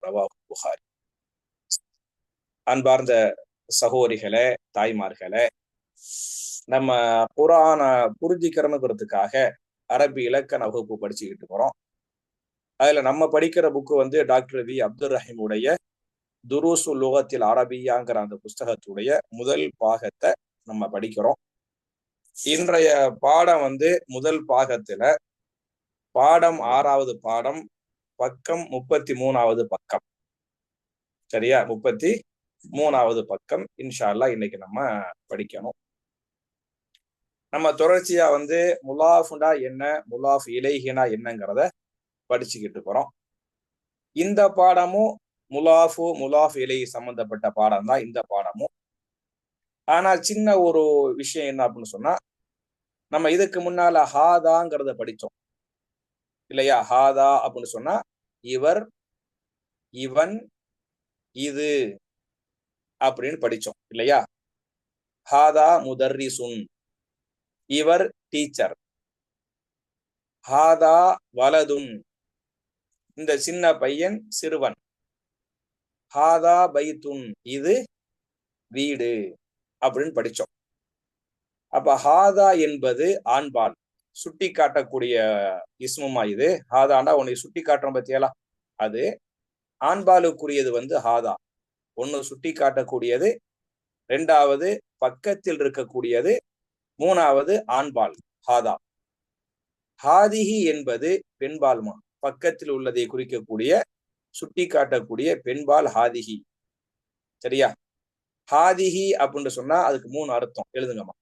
ரவாஹு புகாரி. அன்பார்ந்த சகோதரிகளே, தாய்மார்களே, நம்ம குர்ஆன புரிஞ்சிக்கிறணுங்கிறதுக்காக அரபி இலக்கண வகுப்பு படிச்சுக்கிட்டு போறோம். அதுல நம்ம படிக்கிற புக்கு வந்து டாக்டர் வி அப்துல் ரஹீம் உடைய துருசு லுகத்தில் அரபியாங்கிற அந்த புஸ்தகத்துடைய முதல் பாகத்தை நம்ம படிக்கிறோம். இன்றைய பாடம் வந்து முதல் பாகத்துல பாடம் 6வது பாடம், பக்கம் 33வது பக்கம். சரியா? 33வது பக்கம் இன்ஷா அல்லாஹ் இன்னைக்கு நம்ம படிக்கணும். நம்ம தொடர்ச்சியா வந்து முலாஃபுனா என்ன, முலாஃப் இலைஹினா என்னங்கிறத படிச்சுக்கிட்டு போறோம். இந்த பாடமும் முலாஃப் இலைஹி சம்பந்தப்பட்ட பாடம் தான் இந்த பாடமும். ஆனா சின்ன ஒரு விஷயம் என்ன அப்படின்னு சொன்னா, நம்ம இதுக்கு முன்னால ஹாதாங்கிறத படிச்சோம் இல்லையா? ஹாதா அப்படின்னு சொன்னா இவர், இவன், இது அப்படின்னு படிச்சோம் இல்லையா? ஹாதா முதர்ரிசுன், இவர் டீச்சர். ஹாதா வலதுன், இந்த சின்ன பையன் சிறுவன். ஹாதா பைத்துன், இது வீடு அப்படின்னு படிச்சோம். அப்ப ஹாதா என்பது ஆண்பால் சுட்டி காட்டக்கூடிய இஸ்முமா. இது ஹாதாண்டா உன்னை சுட்டி காட்டுறோம் பத்தியலா, அது ஆண்பாலுக்குரியது வந்து ஹாதா. ஒன்னு சுட்டி காட்டக்கூடியது, ரெண்டாவது பக்கத்தில் இருக்கக்கூடியது, மூணாவது ஆண்பால் ஹாதா. ஹாதிஹி என்பது பெண்பால்மா, பக்கத்தில் உள்ளதை குறிக்கக்கூடிய சுட்டி காட்டக்கூடிய பெண்பால் ஹாதிஹி. சரியா? ஹாதிஹி அப்படின்னு சொன்னா அதுக்கு 3 அர்த்தம் எழுதுங்கம்மா.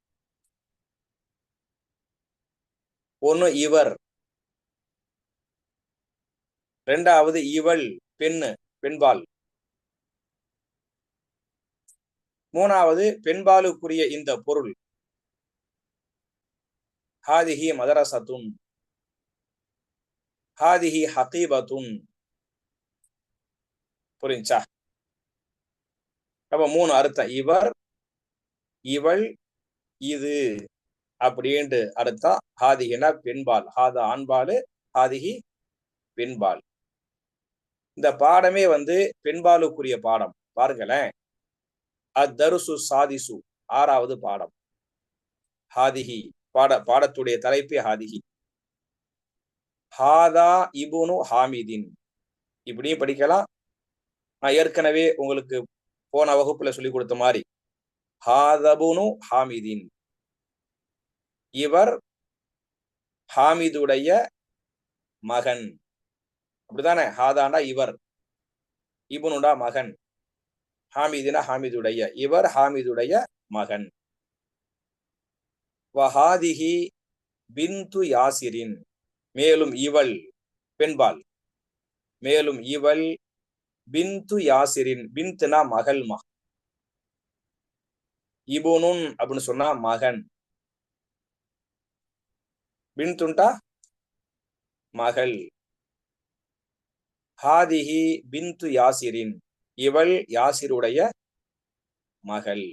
ஒன்னு இவர், ரெண்டாவது இவள் பெண்ணு, பெண்பால், மூணாவது பெண்பாலுக்குரிய இந்த பொருள். ஹாதிஹி மதரசத்துன், ஹாதிஹி ஹகீபத்துன். புரிஞ்சா? அப்ப 3 அர்த்தம். இவர், இவள், இது அப்படின்ட்டு அர்த்தம். ஹாதிஹினா பெண்பால், ஹாதா ஆண்பாலு, ஹாதிஹி பெண்பால். இந்த பாடமே வந்து பெண்பாலுக்குரிய பாடம். பாருங்களேன், அத்தருசு சாதிசு 6வது பாடம். ஹாதிஹி பாடத்துடைய தலைப்பே ஹாதிஹி. ஹாதா இபுனு ஹாமிதின், இப்படியும் படிக்கலாம். நான் ஏற்கனவே உங்களுக்கு போன வகுப்புல சொல்லி கொடுத்த மாதிரி ஹாதபுனு ஹாமிதின், இவர் ஹாமிதுடைய மகன். அப்படித்தானே? ஹாதாண்டா இவர், இபுனுடா மகன், ஹாமிதினா ஹாமிதுடைய, இவர் ஹாமிதுடைய மகன். வஹாதிஹி பின்து யாசிரின், மேலும் இவள் பெண்பால், மேலும் இவள் பின்து யாசிரின், பின்துனா மகள்மா, இபுனுன் அப்படின்னு சொன்னா மகன், பின்துண்டா மகள். ஹாதிஹி பின்து யாசிரின், இவள் யாசிருடைய மகள்.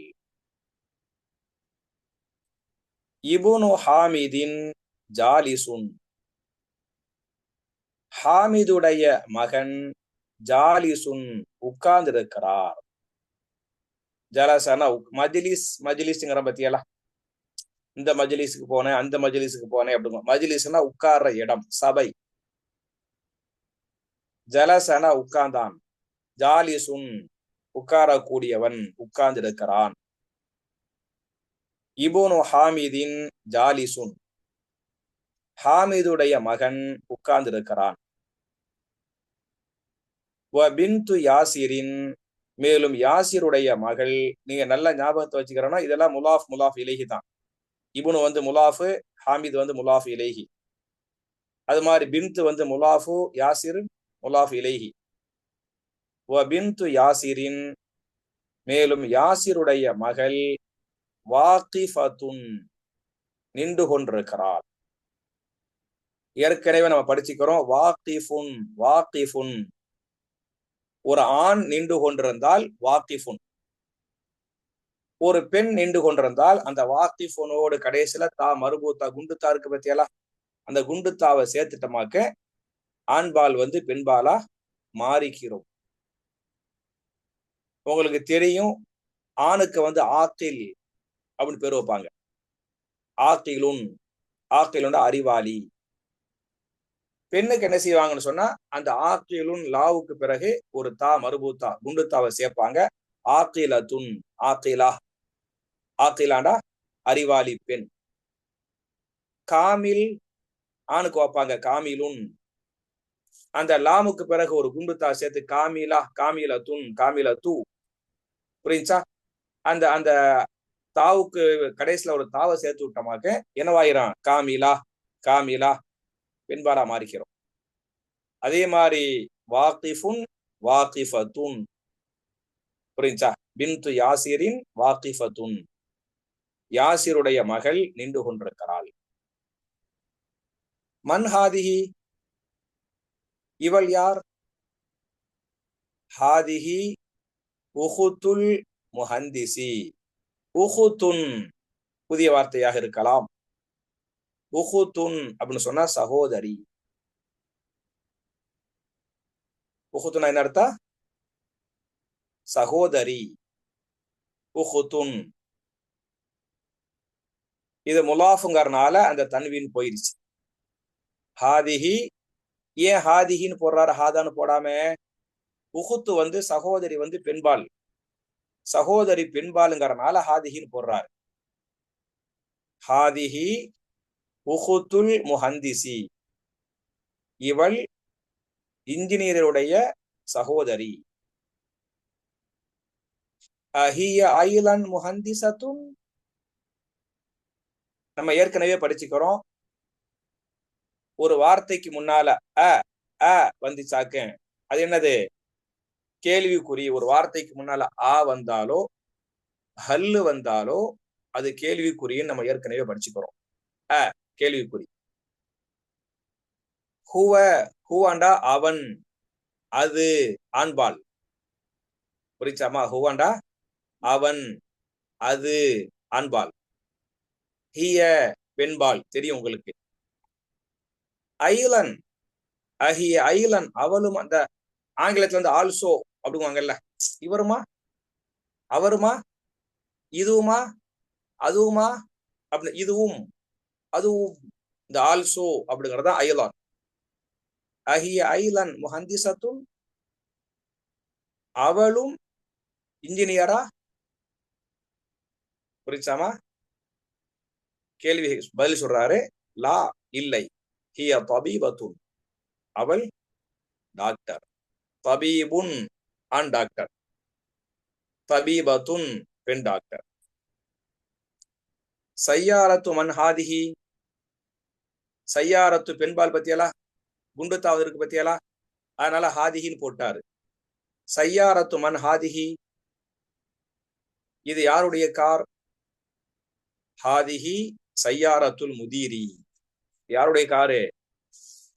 இபுனு ஹாமிதின் ஜாலிசுன், ஹாமிதுடைய மகன் ஜாலிசுன் உட்கார்ந்திருக்கிறார். ஜலசனா மஜ்லிஸ், மஜ்லிஸ்ங்கிற பத்தியலா, இந்த மஜ்லிஸுக்கு போனேன், அந்த மஜ்லிஸுக்கு போனேன் அப்படிங்க. மஜ்லிஸ்னா உட்கார்ற இடம், சபை. ஜலசனா உட்கார்ந்தான், ஜாலிசுன் உட்காரக்கூடியவன், உட்கார்ந்திருக்கிறான். இபுனு ஹாமிதின் ஜாலிசுன், ஹாமிதுடைய மகன் உட்கார்ந்திருக்கிறான். வ பின்து யாசிரின், மேலும் யாசிருடைய மகள். நீங்க நல்ல ஞாபகத்தை வச்சுக்கிறோம்னா இதெல்லாம் முலாஃப் இலைஹி தான். இபுனு வந்து முலாஃபு, ஹாமிது வந்து முலாஃப் இலைஹி. அது மாதிரி பின்து வந்து முலாஃபு, யாசிர் முலாஃப் இலைஹி. வ பின்து யாசிரின், மேலும் யாசிருடைய மகள் வாகிஃபத்துன் நின்று கொண்டிருக்கிறார். ஏற்கனவே நம்ம படிச்சுக்கிறோம். வாகிஃபுன், வாகிஃபுன் ஒரு ஆண் நின்று கொண்டிருந்தால் வாகிஃபுன், ஒரு பெண் நின்று கொண்டிருந்தால் அந்த வாகிஃபுனோடு கடைசியில தா மருபூத்தா குண்டுத்தா இருக்கு பத்தியலா, அந்த குண்டுத்தாவை சேர்த்துட்டமாக்க ஆண்பால் வந்து பெண்பாலா மாறிக்கிறோம். உங்களுக்கு தெரியும், ஆணுக்கு வந்து ஆக்கில் அப்படின்னு பேர் வைப்பாங்க. ஆக்கிலுன், ஆக்கிலுன் அறிவாளி. பெண்ணுக்கு என்ன செய்வாங்கன்னு சொன்னா, அந்த ஆக்கிலுன் லாவுக்கு பிறகு ஒரு தா மருபூத்தா குண்டு தாவை சேர்ப்பாங்க. ஆக்கிலத்துன், ஆக்கிலா, ஆக்கிலாண்டா அறிவாளி பெண். காமில் ஆணுக்கு வைப்பாங்க காமிலுன். அந்த லாமுக்கு பிறகு ஒரு குண்டு தா சேர்த்து காமிலா, காமிலத்துன், காமிலத்து. புரியுச்சா? அந்த அந்த தாவுக்கு கடைசியில ஒரு தாவை சேர்த்து விட்டோமாக்க என்னவாயிரும்? காமிலா, காமிலா பெண்பாலா மாறிக்கிறோம். அதே மாதிரி வாக்கிஃபுன், வாக்கிஃபத்துன். புரியுச்சா? பின்து யாசிரின் வாக்கிஃபத்துன். யாசிருடைய மகள் நின்று கொண்டிருக்கிறாள். மன் ஹாதிஹி, இவள் யார்? ஹாதிஹி உஹுத்துல் முஹந்திசி. உஹுத்துன் புதிய வார்த்தையாக இருக்கலாம். உஹுத்துன் அப்படின்னு சொன்னா சகோதரி. உஹுத்துனா என்ன அர்த்தம்? சகோதரி. உஹுத்துன் இது முலாஃபுங்கறனால அந்த தன்வீன் போயிருச்சு. ஹாதிஹி ஏன் ஹாதிஹின்னு போடுறாரு, ஹாதான்னு போடாம? உஹுத்து வந்து சகோதரி வந்து பெண்பால், சகோதரி பெண்பாலுங்கிறனால ஹாதிஹின்னு போடுறாரு. ஹாதிஹி உஹுத்துல் முஹந்திசி, இவள் இன்ஜினியருடைய சகோதரி. அஹிய ஐலன் முஹந்திசத்துன், நம்ம ஏற்கனவே படிச்சுக்கிறோம். ஒரு வார்த்தைக்கு முன்னால அ அ வந்துச்சாக்க அது என்னது? கேள்விக்குறி. ஒரு வார்த்தைக்கு முன்னால ஆ வந்தாலோ ஹல்லு வந்தாலோ அது கேள்விக்குறின்னு நம்ம ஏற்கனவே படிச்சுக்கிறோம். அ கேள்விக்குறி. ஹுவ, ஹுவாண்டா அவன், அது ஆண்பால். புரிச்சாமா? ஹுவாண்டா அவன், அது ஆண்பால். ஹிய பெண்பால். தெரியும் உங்களுக்கு. ஐலன், அஹிய ஐலன் அவளும். அந்த ஆங்கிலத்துல வந்து ஆல்சோ அப்படிங்குவாங்கல்ல, இவருமா, அவருமா, இதுவுமா, அதுவுமா அப்படின்னு, இதுவும் அதுவும். இந்த ஆல்சோ அப்படிங்கறத ஐலான். அஹிய ஐலன் முஹந்திசத்துன், அவளும் இன்ஜினியரா. புரிச்சாமா? கேள்வி பதில் சொல்றாரு. லா இல்லை. ஹிய தபீபத்துன், அவள் டாக்டர். தபீபுன் ஆண் டாக்டர், தபீபத்துன் பெண் டாக்டர். சையாரத்து மன் ஹாதிஹி, சையாரத்து பெண்பால் பத்தியலா, குண்டு தாவது இருக்கு பத்தியலா, அதனால ஹாதிஹின்னு போட்டாரு. சையாரத்து மன் ஹாதிஹி, இது யாருடைய கார்? ஹாதிஹி சையாரத்துல் முதீரி, யாருடைய காரு?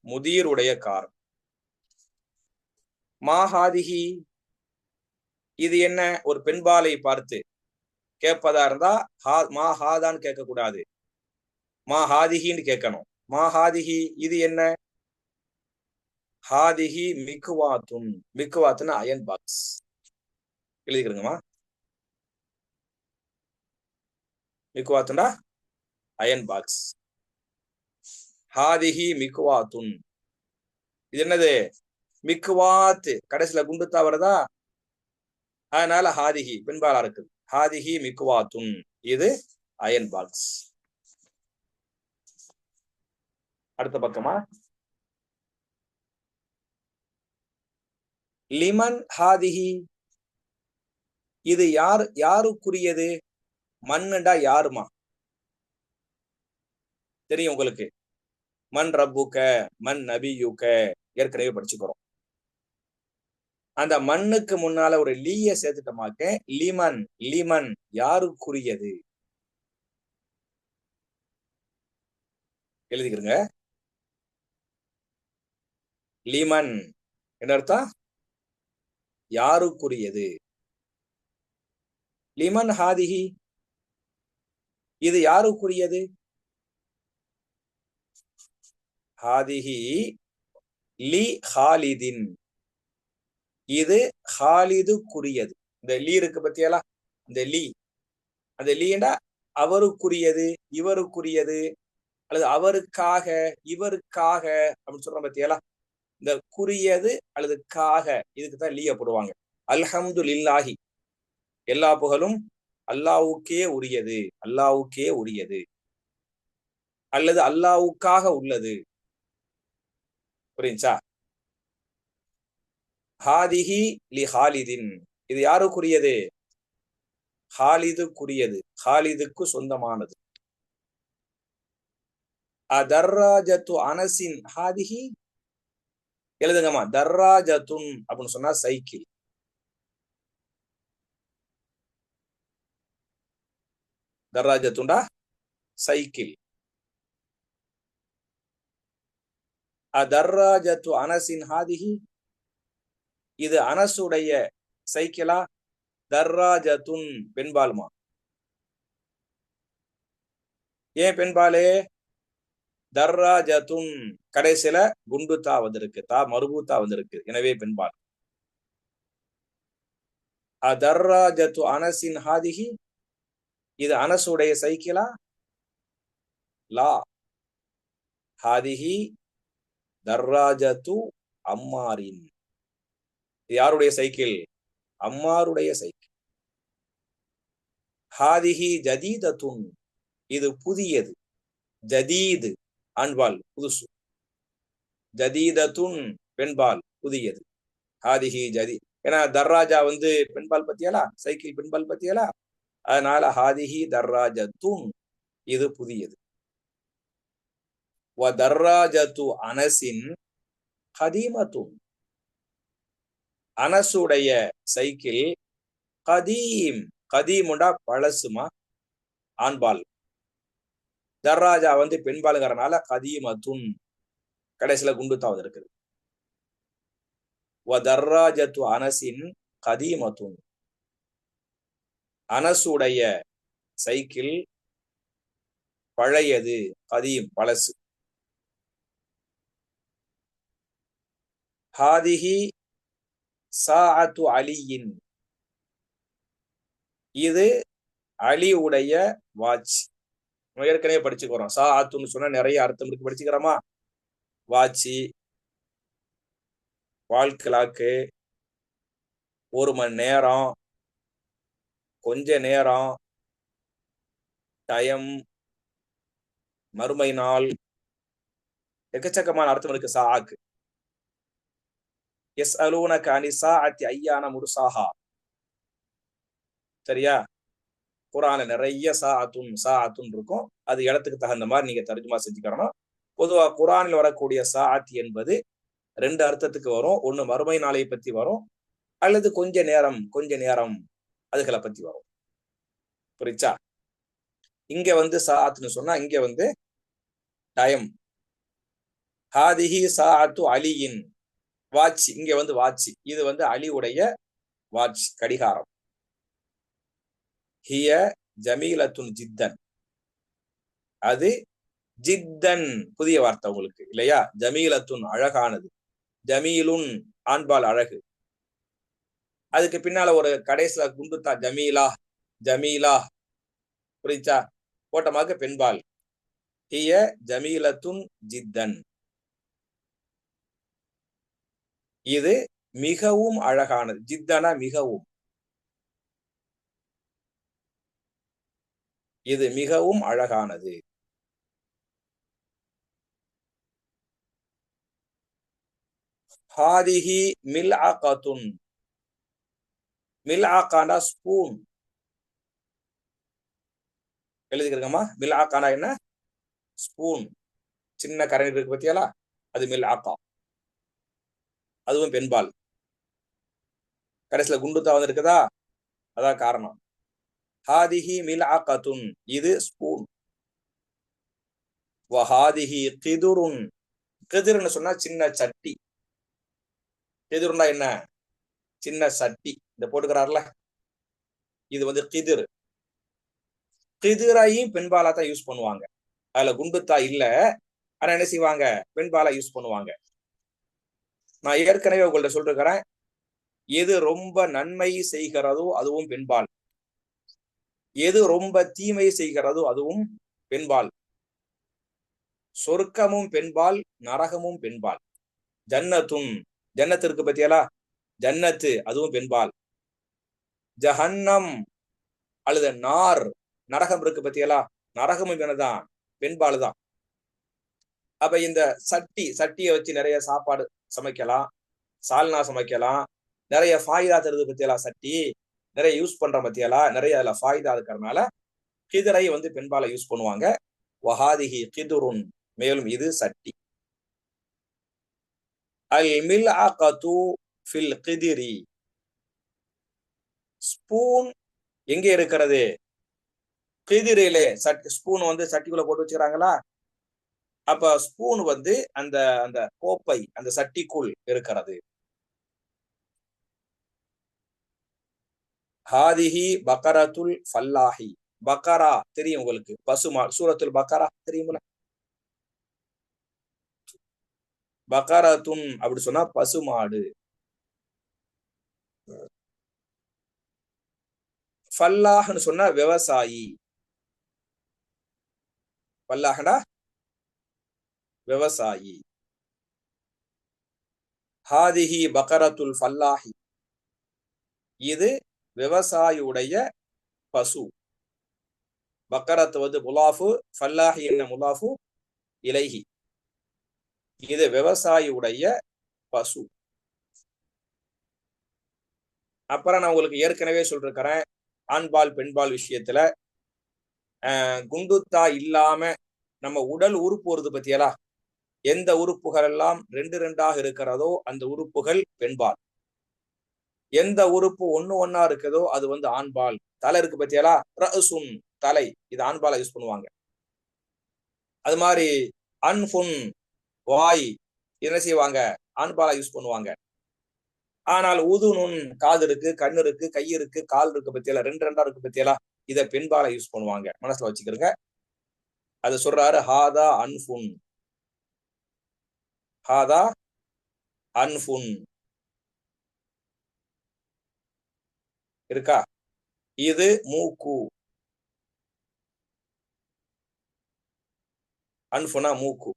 முதீருடைய கார். மா ஹாதிஹி, இது என்ன? ஒரு பெண்பாலை பார்த்து கேட்பதா இருந்தா மா ஹாதான்னு கேட்க கூடாது, மா ஹாதிஹின்னு கேட்கணும். மா ஹாதிஹி இது என்ன? ஹாதிஹி மிக்குவாத்துன், மிக்குவாத்துன்னு அயன் பாக்ஸ். எழுதிக்கிறங்கம்மா. மிக்குவாத்துண்டா அயன் பாக்ஸ். ஹாதிஹி மிக்குவாத்துன், இது என்னது? மிக்குவாத்து கடைசியில குண்டுத்தா வருதா, அதனால ஹாதிஹி பெண்பாலா இருக்குது. ஹாதிஹி மிக்குவாத்துன், இது அயன் பாக்ஸ். அடுத்த பக்கமா, லிமன் ஹாதிஹி, இது யார், யாருக்குரியது? மண்ணுண்டா யாருமா? தெரியும் உங்களுக்கு. மன் ரப்புக்க, மன் நபியுக்க, ஏற்கனவே படிச்சுக்கிறோம். அந்த மண்ணுக்கு முன்னால ஒரு லீய சேர்த்துட்டோமாக்க லிமன், லிமன் யாருக்குரியது? எழுதிக்கிறங்க. லிமன் என்ன அர்த்தம்? யாருக்குரியது. லிமன் ஹாதிஹி, இது யாருக்குரியது? ஹாதிஹி லி ஹாலிதின், இது ஹாலிதுக்குரியது. இந்த லீ இருக்கு பத்தியலா, இந்த லீ, அந்த லீண்டா அவருக்குரியது, இவருக்குரியது, அல்லது அவருக்காக, இவருக்காக அப்படின்னு சொல்றோம் பத்தியலா. இந்த குறியது அல்லது காக இதுக்குதான் லீய போடுவாங்க. அல்ஹம்துலில்லாஹி, எல்லா புகழும் அல்லாஹ்வுக்கே உரியது, அல்லாஹ்வுக்கே உரியது, அல்லது அல்லாஹ்வுக்காக உள்ளது. புரியுச்சா? ஹாதிஹி லி ஹாலிதின், இது யாருக்குரியது? ஹாலிதுக்குரியது, ஹாலிதுக்கு சொந்தமானது. அதர்ராஜத்து அனசின் ஹாதிஹி, எழுதுங்கம்மா, தர்ராஜத்துன் அப்படின்னு சொன்னா சைக்கிள். தர்ராஜத்துண்டா சைக்கிள். அதர்ராஜத்து அனசின் ஹாதிஹி, இது அனசுடைய சைக்கிளா? தர்ராஜத்துன் பெண்பாலுமா? ஏன் பெண்பாலே? தர்ராஜத்துன் கடைசியில குண்டுத்தா வந்திருக்கு, தா மருபூத்தா வந்திருக்கு, எனவே பெண்பால். அதர்ராஜத்து அனசின் ஹாதிஹி, இது அனசுடைய சைக்கிளா? லா, ஹாதிஹி தர்ராஜத்து அம்மாரின், யாருடைய சைக்கிள்? அம்மாருடைய சைக்கிள். ஹாதிஹி ஜதீதத்துன், இது புதியது. ஜதீது ஆண்பால் புதுசு, ஜதீதத்துன் பெண்பால் புதியது. ஹாதிஹி ஜதி, ஏன்னா தர்ராஜா வந்து பெண்பால் பத்தியலா, சைக்கிள் பெண்பால் பத்தியலா, அதனால ஹாதிஹி தர்ராஜத்துன், இது புதியது. வ தர்ராஜத்து அனசின் கதீமத்துன், அனசுடைய சைக்கிள் கதீம், கதீமுண்டா பழசுமா, ஆண்பால். தர்ராஜா வந்து பெண்பாலுங்கிறனால கதீமத்துன் கடைசியில குண்டுத்தாவது இருக்குது. வ தர்ராஜத்து அனசின் கதீமத்துன், அனசுடைய சைக்கிள் பழையது, கதீம் பழசு. ஹாதிஹி சாஅத்து அலியின், இது அலியுடைய வாட்ச். ஏற்கனவே படிச்சுக்கிறோம். சாஅத்துன்னு சொன்னா நிறைய அர்த்தம் இருக்கு, படிச்சுக்கிறோமா? வாட்சி, வால் கிளாக்கு, ஒரு மணி நேரம், கொஞ்ச நேரம், டயம், மறுமை நாள், எக்கச்சக்கமான அர்த்தம் இருக்கு சாக்கு. யஸ்அலூனக அனி ஸாஅத்தி அய்யான முர்சாஹா, சரியா? குர்ஆன்ல நிறைய சாஅத்துன் சாஅத்துன் இருக்கும். அது இடத்துக்கு தகுந்த மாதிரி நீங்க தர்ஜுமா செஞ்சுக்கணும். பொதுவா குர்ஆனில் வரக்கூடிய சாஅத் என்பது ரெண்டு அர்த்தத்துக்கு வரும். ஒண்ணு மறுமை நாளை பத்தி வரும், அல்லது கொஞ்ச நேரம், கொஞ்ச நேரம் அதுகளை பத்தி வரும். புரிச்சா? இங்க வந்து சாஅத்னு சொன்னா இங்க வந்து டைம். ஹாதிஹி சாஅத்து அலியின், வாட்ச், இங்க வந்து வாட்ச், இது வந்து அலியுடைய வாட்ச், கடிகாரம். ஹிய ஜமீலத்துன் ஜித்தன், அது ஜித்தன் புதிய வார்த்தை உங்களுக்கு இல்லையா? ஜமீலத்துன் அழகானது, ஜமீலுன் ஆண்பால் அழகு, அதுக்கு பின்னால ஒரு கடைசியில குண்டுத்தா ஜமீலா, ஜமீலா, புரிச்சா? போட்டமாக பெண்பால். ஹிய ஜமீலத்துன் ஜித்தன், இது மிகவும் அழகானது. ஜித்தனா மிகவும், இது மிகவும் அழகானது. ஹாதிஹி மில்அகத்துன், மில்அகானா ஸ்பூன், எழுதிக்கிறங்கம்மா. மில்அகானா என்ன? ஸ்பூன், சின்ன கரண்டி இருக்கு பத்தியாலா, அது மில்அகா, அதுவும் பெண்பால். கடைசியில குண்டுத்தா வந்து இருக்குதா, அதான் காரணம். ஹாதிஹி மில்அகத்துன், இது ஸ்பூன். வஹாதிஹி கிதுருன், கிதுருன்னு சொன்னா சின்ன சட்டி. கிதுருன்னா என்ன? சின்ன சட்டி. இந்த போட்டுக்கிறாருல, இது வந்து கிதிர். கிதிரையும் பெண்பாலா தான் யூஸ் பண்ணுவாங்க. அதுல குண்டுத்தா இல்ல, ஆனா என்ன செய்வாங்க? பெண்பாலா யூஸ் பண்ணுவாங்க. நான் ஏற்கனவே உங்கள்ட்ட சொல்லிருக்கிறேன், எது ரொம்ப நன்மை செய்கிறதோ அதுவும் பெண்பால், எது ரொம்ப தீமை செய்கிறதோ அதுவும் பெண்பால். சொர்க்கமும் பெண்பால், நரகமும் பெண்பால். ஜன்னத்தும், ஜன்னத்திற்கு பத்தியலா, ஜன்னத்து அதுவும் பெண்பால். ஜஹன்னம் அல்லது நார், நரகம் இருக்கு பத்தியலா, நரகமும் என்னதான் பெண்பால் தான். அப்ப இந்த சட்டியை வச்சு நிறைய சாப்பாடு சமைக்கலாம், சால்னா சமைக்கலாம், நிறைய ஃபாயிதா தருது பத்தியலா. சட்டி நிறைய யூஸ் பண்ற பத்தியலா, நிறைய அதுல ஃபாயிதா இருக்கிறதுனால கிதரை வந்து பெண்பாலை யூஸ் பண்ணுவாங்க. வஹாதிஹி கிதுருன், மேலும் இது சட்டி. அல் மில்அகது ஃபில் கிதிரி, ஸ்பூன் எங்கே இருக்கிறது? கிதிரிலே. ஸ்பூன் வந்து சட்டிக்குள்ள போட்டு வச்சுக்கிறாங்களா, அப்ப ஸ்பூன் வந்து அந்த அந்த கோப்பை அந்த சட்டிக்குள் இருக்கிறது. ஹாதிஹி பக்கரத்துல் ஃபல்லாஹி, பக்கரா தெரியும் உங்களுக்கு, பசுமாடு, சூரத்துல் பக்கரா தெரியுங்களா? பக்கரத்துன் அப்படி சொன்னா பசுமாடு. ஃபல்லாஹ்னு சொன்னா விவசாயி. ஃபல்லாஹ்னா விவசாயி. ஹாதிஹி பக்கரத்துல் ஃபல்லாஹி, இது விவசாயியுடைய பசு. பக்கரத்து வந்து முலாஃபு, ஃபல்லாஹி என்ன முலாஃபு இலைஹி, இது விவசாயியுடைய பசு. அப்புறம் நான் உங்களுக்கு ஏற்கனவே சொல்லிருக்கிறேன், ஆண்பால் பெண்பால் விஷயத்துல குண்டுத்தா இல்லாம நம்ம உடல் உறுப்பு வருது பத்தியலா, எந்த உறுப்புகள் எல்லாம் 2 இருக்கிறதோ அந்த உறுப்புகள் பெண்பால். எந்த உறுப்பு ஒண்ணா இருக்குதோ அது வந்து ஆண்பால். தலை இருக்கு பத்தியலா, ரஅசுன் தலை, இது ஆண்பாலை யூஸ் பண்ணுவாங்க. அது மாதிரி அன்ஃபுன் வாய், என்ன செய்வாங்க, ஆண்பாலை யூஸ் பண்ணுவாங்க. ஆனால் உதுனுன் காது இருக்கு, கண்ணு இருக்கு, கை இருக்கு, கால் இருக்கு பத்தியலா, 2 இருக்கு பத்தியலா, இதை பெண்பாலை யூஸ் பண்ணுவாங்க. மனசுல வச்சுக்கிறங்க. அது சொல்றாரு ஹாதா அன்ஃபுன், ஹாதா அன்ஃபுன் இருக்கா, இது மூக்கு. அன்ஃபுனா மூக்கு.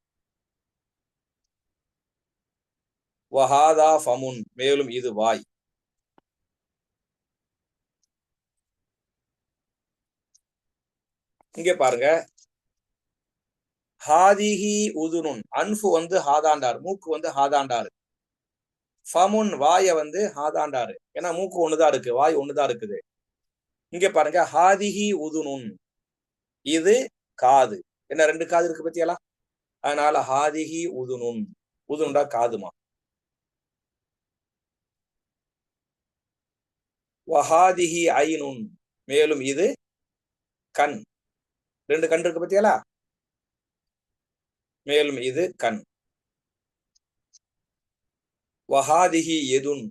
வஹாதா ஃபமுன், மேலும் இது வாய். இங்க பாருங்க, ஹாதிஹி உதுனுன், அன்ஃபு வந்து ஹாதாண்டார், மூக்கு வந்து ஹாதாண்டாரு. ஃபமுன் வாய வந்து ஹாதாண்டாரு, ஏன்னா மூக்கு ஒண்ணுதான் இருக்கு, வாய் ஒண்ணுதான் இருக்குது. இங்க பாருங்க, ஹாதிஹி உதுனுன், இது காது. என்ன 2 காது இருக்கு பத்தியலா, அதனால ஹாதிஹி உதுனுன், உதுனுண்டா காதுமா. வஹாதிஹி ஐனுன், மேலும் இது கண். 2 கண் இருக்கு பத்தியலா, மேலும் இது கண். வஹாதிஹி எதுன்,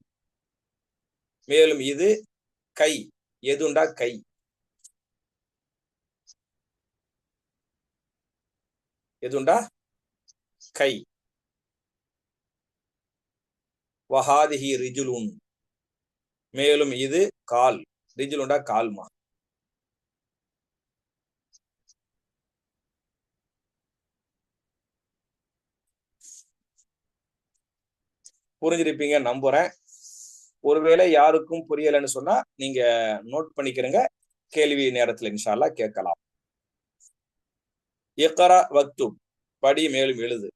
மேலும் இது கை. எதுண்டா கை. எதுண்டா கை. வஹாதிஹி ரிஜுலுன், மேலும் இது கால். ரிஜுலுண்டா கால்மா. புரிஞ்சிருப்பீங்க நம்புறேன். ஒருவேளை யாருக்கும் புரியலைன்னு சொன்னா நீங்க நோட் பண்ணிக்கிறங்க, கேள்வி நேரத்துல இன்ஷா அல்லாஹ் கேட்கலாம். இக்ரா வக்துப், படி மேலும் எழுது.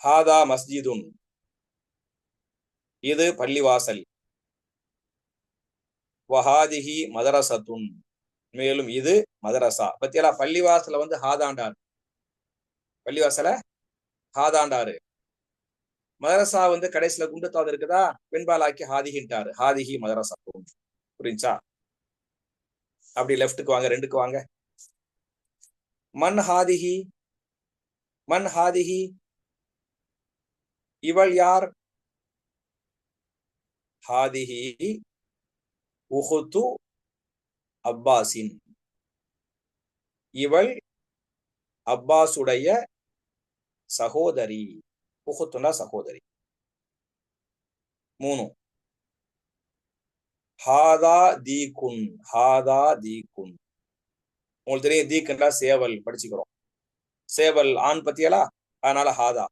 ஹாதா மஸ்ஜிதுன், இது பள்ளிவாசல். வஹாதிஹி மதரசத்துன், மேலும் இது மதரசா. பத்தியலா, பள்ளிவாசல வந்து ஹாதாண்டார், பள்ளிவாசல ஹாதாண்டாரு. மதரசா வந்து கடைசியில குண்டுத்தாவது இருக்குதா, பெண்பாலாக்கி ஹாதிகின்ட்டாரு, ஹாதிஹி மதரசா. புரிஞ்சா? அப்படி லெஃப்ட்டுக்கு வாங்க, 2க்கு வாங்க. மன் ஹாதிஹி, மன் ஹாதிஹி, இவள் யார்? ஹாதிஹி உஹுத்து அப்பாசின், இவள் அப்பாசுடைய சகோதரி. உஹுத்துனா சகோதரி. 3. ஹாதா தீகுன். ஹாதா தீகுன். உங்களுக்கு தெரியும் தீக்குன்றா சேவல் படிச்சுக்கிறோம். சேவல் ஆண் பத்தியலா, அதனால ஹாதா.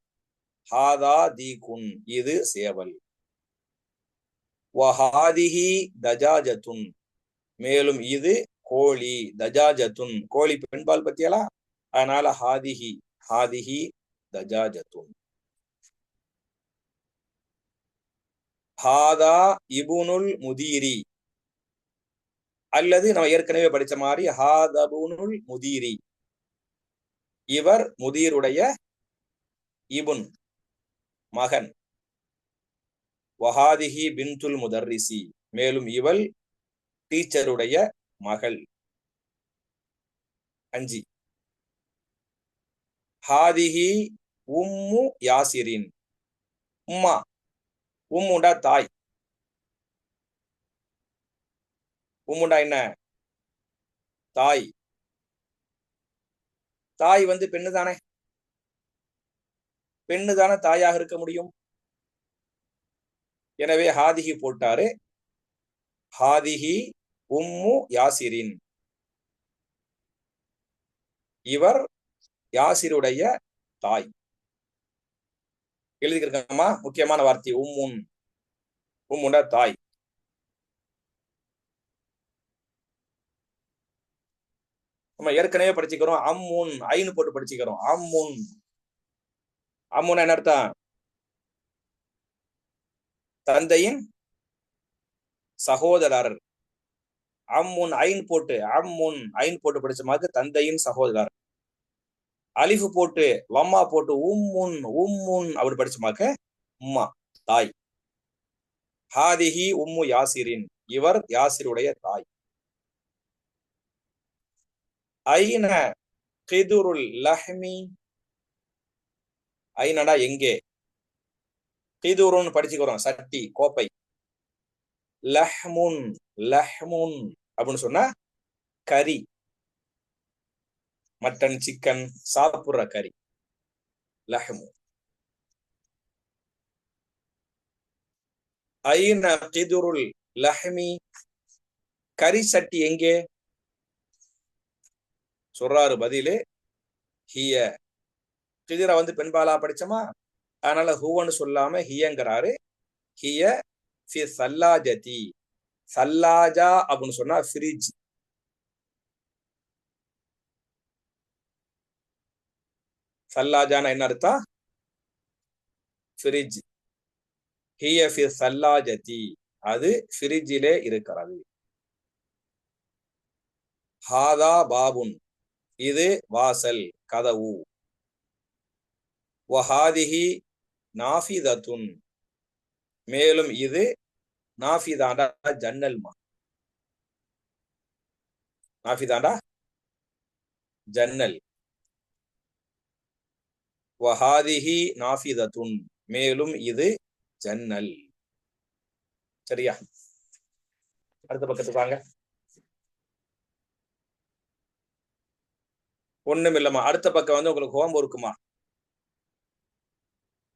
ஹாதா தீகுன், இது சேவல். வஹாதிஹி தஜாஜத்துன், மேலும் இது கோழி. தஜாஜத்துன், கோழி பெண்பால் பத்தியலா, அதனால ஹாதிஹி. ஹாதிஹி தஜாஜத்துன். ஹாதா இபுனுல் முதீரி, அல்லது நம்ம ஏற்கனவே படிச்ச மாதிரி ஹாதபுனுல் முதீரி, இவர் முதீருடைய இபுன் மகன். வஹாதிஹி பின்துல் முதர்ரிசி, மேலும் இவள் டீச்சருடைய மகள். 5. ஹாதிஹி உம்மு யாசிரின். உம்மா, உம்முண்டா தாய். உம்முண்டா என்ன? தாய். தாய் வந்து பெண்ணு தானே, பெண்ணு தானே தாயாக இருக்க முடியும். எனவே ஹாதிஹி போட்டாரு. ஹாதிஹி உம்மு யாசிரின், இவர் யாசிருடைய தாய். எழுதிக்கிறோமா? முக்கியமான வார்த்தை உம்முன். உம்முண்டா தாய். நம்ம ஏற்கனவே படிச்சுக்கிறோம். அம்முன் ஐன்னு போட்டு படிச்சுக்கிறோம். அம்முன். அம்முன் என்ன அர்த்தம்? தந்தையின் சகோதரர். அம்முன் ஐன் போட்டு, அம்முன் ஐன் போட்டு படிச்ச மாதிரி தந்தையின் சகோதரர். அலிஃபு போட்டு லம்மா போட்டு உம்முன் உம்முன் அப்படி படிச்சமாக்க உம்மா, தாய். ஹாதிஹி உம்மு யாசிரின், இவர் யாசிருடைய தாய். ஐன கிதுருல் லஹ்மி. ஐனடா எங்கே. கிதுருன்னு படிச்சுக்கிறோம், சட்டி கோப்பை. லஹ்முன், லஹ்முன் அப்படின்னு சொன்னா கறி, மட்டன் சிக்கன் சாப்பிடுற கறி லஹ்மு. ஐன கிதுருல் லஹ்மி, கறி சட்டி எங்கே. சொல்றாரு பதிலு ஹிய. கிதிர வந்து பெண்பாலா படிச்சோமா, அதனால ஹுவன்னு சொல்லாம ஹியங்கிறாரு. ஹிய ஃபி சல்லாஜதி. சல்லாஜா அப்படின்னு சொன்னா ஃப்ரிட்ஜ். சல்லாஜானா என்ன அர்த்தம்? ஃப்ரிட்ஜ். ஹிய ஃபி சல்லாஜதி, அது ஃப்ரிட்ஜிலே இருக்கிறது. ஹாதா பாபுன், இது வாசல் கதவு. வஹாதிஹி நாஃபிதத்துன், மேலும் இது நாஃபிதாண்டா ஜன்னல்மா. நாஃபிதாண்டா ஜன்னல். வஹாதிஹி நாஃபிதத்துன், மேலும் இது ஜன்னல். சரியா? அடுத்த பக்கத்துக்கு வாங்க. ஒண்ணும் இல்லம்மா. அடுத்த பக்கம் வந்து உங்களுக்கு ஹோம் ஒர்க்குமா.